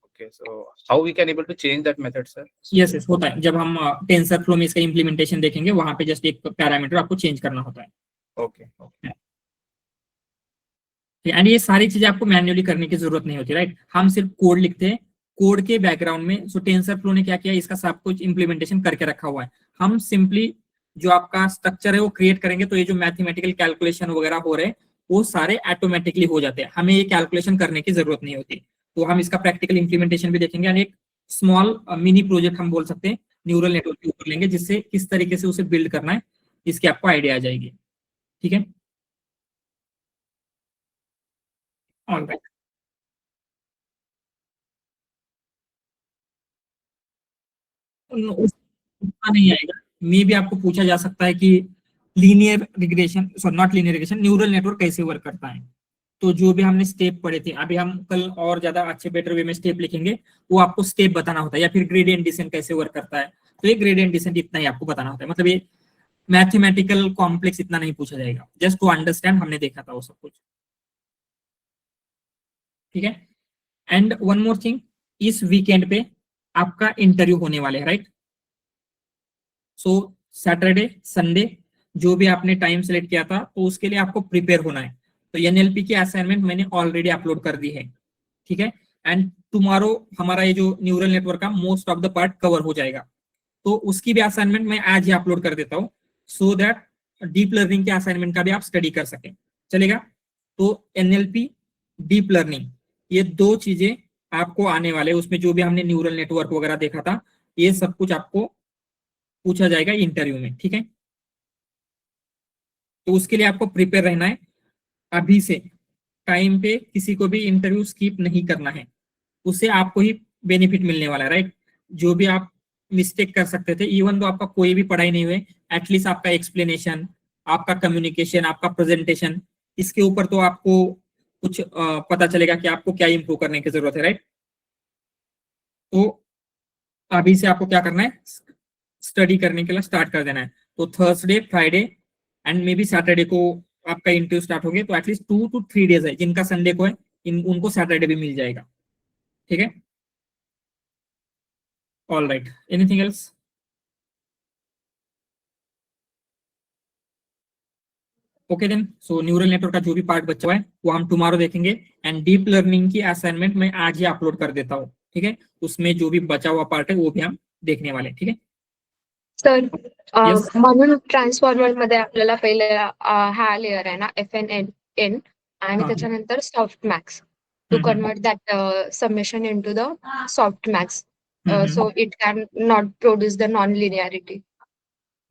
Okay, so how we can able to change that method, sir? Yes होता है. जब हम टेंसर फ्लो में इसका इम्प्लीमेंटेशन देखेंगे, वहां पे जस्ट एक पैरामीटर आपको चेंज करना होता है. Okay. एंड ये सारी चीजें आपको मैन्युअली करने की जरूरत नहीं होती, राइट. हम सिर्फ कोड लिखते हैं, कोड के बैकग्राउंड में सो टेंसर फ्लो ने क्या किया, इसका सब कुछ इंप्लीमेंटेशन करके रखा हुआ है. हम सिंपली जो आपका स्ट्रक्चर है वो क्रिएट करेंगे, तो ये जो मैथमेटिकल कैलकुलेशन वगैरह हो रहे हैं वो सारे ऑटोमेटिकली हो जाते हैं, हमें ये कैलकुलेशन करने की जरूरत नहीं होती. तो हम इसका प्रैक्टिकल इंप्लीमेंटेशन भी देखेंगे, यानी एक स्मॉल मिनी प्रोजेक्ट हम बोल सकते हैं न्यूरल नेटवर्क के ऊपर लेंगे, जिससे किस तरीके से उसे बिल्ड करना है इसकी आपको आइडिया आ जाएगी. ठीक है. ऑलराइट. उतना नहीं आएगा. मे भी आपको पूछा जा सकता है कि linear regression, sorry not linear regression, neural network कैसे वर्क करता है. तो जो भी हमने स्टेप पढ़े थे, अभी हम कल और ज्यादा अच्छे बेटर वे में स्टेप लिखेंगे, वो आपको स्टेप बताना होता है. या फिर ग्रेडियंट डिसेंट कैसे वर्क करता है, तो ये ग्रेडियंट डिसेंट इतना ही आपको बताना होता है. मतलब ये मैथमेटिकल कॉम्प्लेक्स इतना नहीं पूछा जाएगा, जस्ट टू अंडरस्टैंड हमने देखा था वो सब कुछ. ठीक है. एंड वन मोर थिंग, इस वीकेंड पे आपका इंटरव्यू होने वाले हैं, राइट. सो सैटरडे संडे जो भी आपने टाइम सेलेक्ट किया था, तो उसके लिए आपको प्रिपेयर होना है. तो एनएलपी की असाइनमेंट मैंने ऑलरेडी अपलोड कर दी है. ठीक है. एंड टुमारो हमारा ये जो न्यूरल नेटवर्क का most of the part cover हो जाएगा, तो उसकी भी असाइनमेंट मैं आज ही अपलोड कर देता हूँ, सो दैट डीप लर्निंग के असाइनमेंट का भी आप स्टडी कर सकें. चलेगा. तो एनएलपी, डीप लर्निंग, ये दो चीजें आपको आने वाले, उसमें जो भी हमने न्यूरल नेटवर्क वगैरह देखा था, ये सब कुछ आपको पूछा जाएगा इंटरव्यू में. ठीक है. तो उसके लिए आपको प्रिपेयर रहना है अभी से. टाइम पे किसी को भी इंटरव्यू स्किप नहीं करना है, उससे आपको ही बेनिफिट मिलने वाला है, राइट. जो भी आप मिस्टेक कर सकते थे, इवन तो आपका कोई भी पढ़ाई नहीं हुए, एटलीस्ट आपका एक्सप्लेनेशन, आपका कम्युनिकेशन, आपका प्रेजेंटेशन, इसके ऊपर तो आपको कुछ पता चलेगा कि आपको क्या इंप्रूव करने की जरूरत है, राइट. तो अभी से आपको क्या करना है, स्टडी करने के लिए स्टार्ट कर देना है. तो Thursday, Friday and may be Saturday को आपका इंटरव्यू स्टार्ट हो गया, तो एटलीस्ट 2 to 3 डेज है. जिनका संडे को है, उनको सैटरडे भी मिल जाएगा. ठीक है. All right. Anything else? Okay then. So neural network का जो भी पार्ट बचा हुआ है वो हम टुमारो देखेंगे. एंड डीप लर्निंग की असाइनमेंट मैं आज ही अपलोड कर देता हूँ. ठीक है. उसमें जो भी बचा हुआ पार्ट है वो भी हम देखने वाले. ठीक है. सर म्हणून ट्रान्सफॉर्मर मध्ये आपल्याला पहिले हा लेअर आहे ना FNN आणि त्याच्यानंतर soft max to convert that summation into the soft max, so it can not produce the non linearity.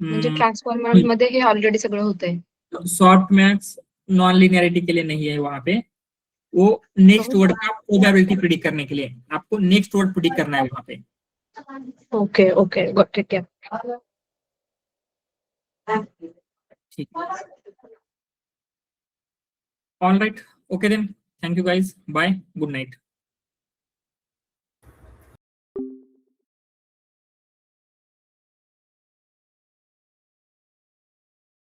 म्हणजे ट्रान्सफॉर्मर मध्ये हे ऑलरेडी सगळं होतंय. सॉफ्ट मैथ्स नॉन लिनियरिटी के लिए नहीं है वहां पे, वो नेक्स्ट वर्ड का प्रोबेबिलिटी प्रिडिक्ट करने के लिए आपको नेक्स्ट वर्ड प्रिडिक्ट करना है वहां पे. Okay okay got it. ठीक. All right. Okay then. Thank you guys. Bye. Good night.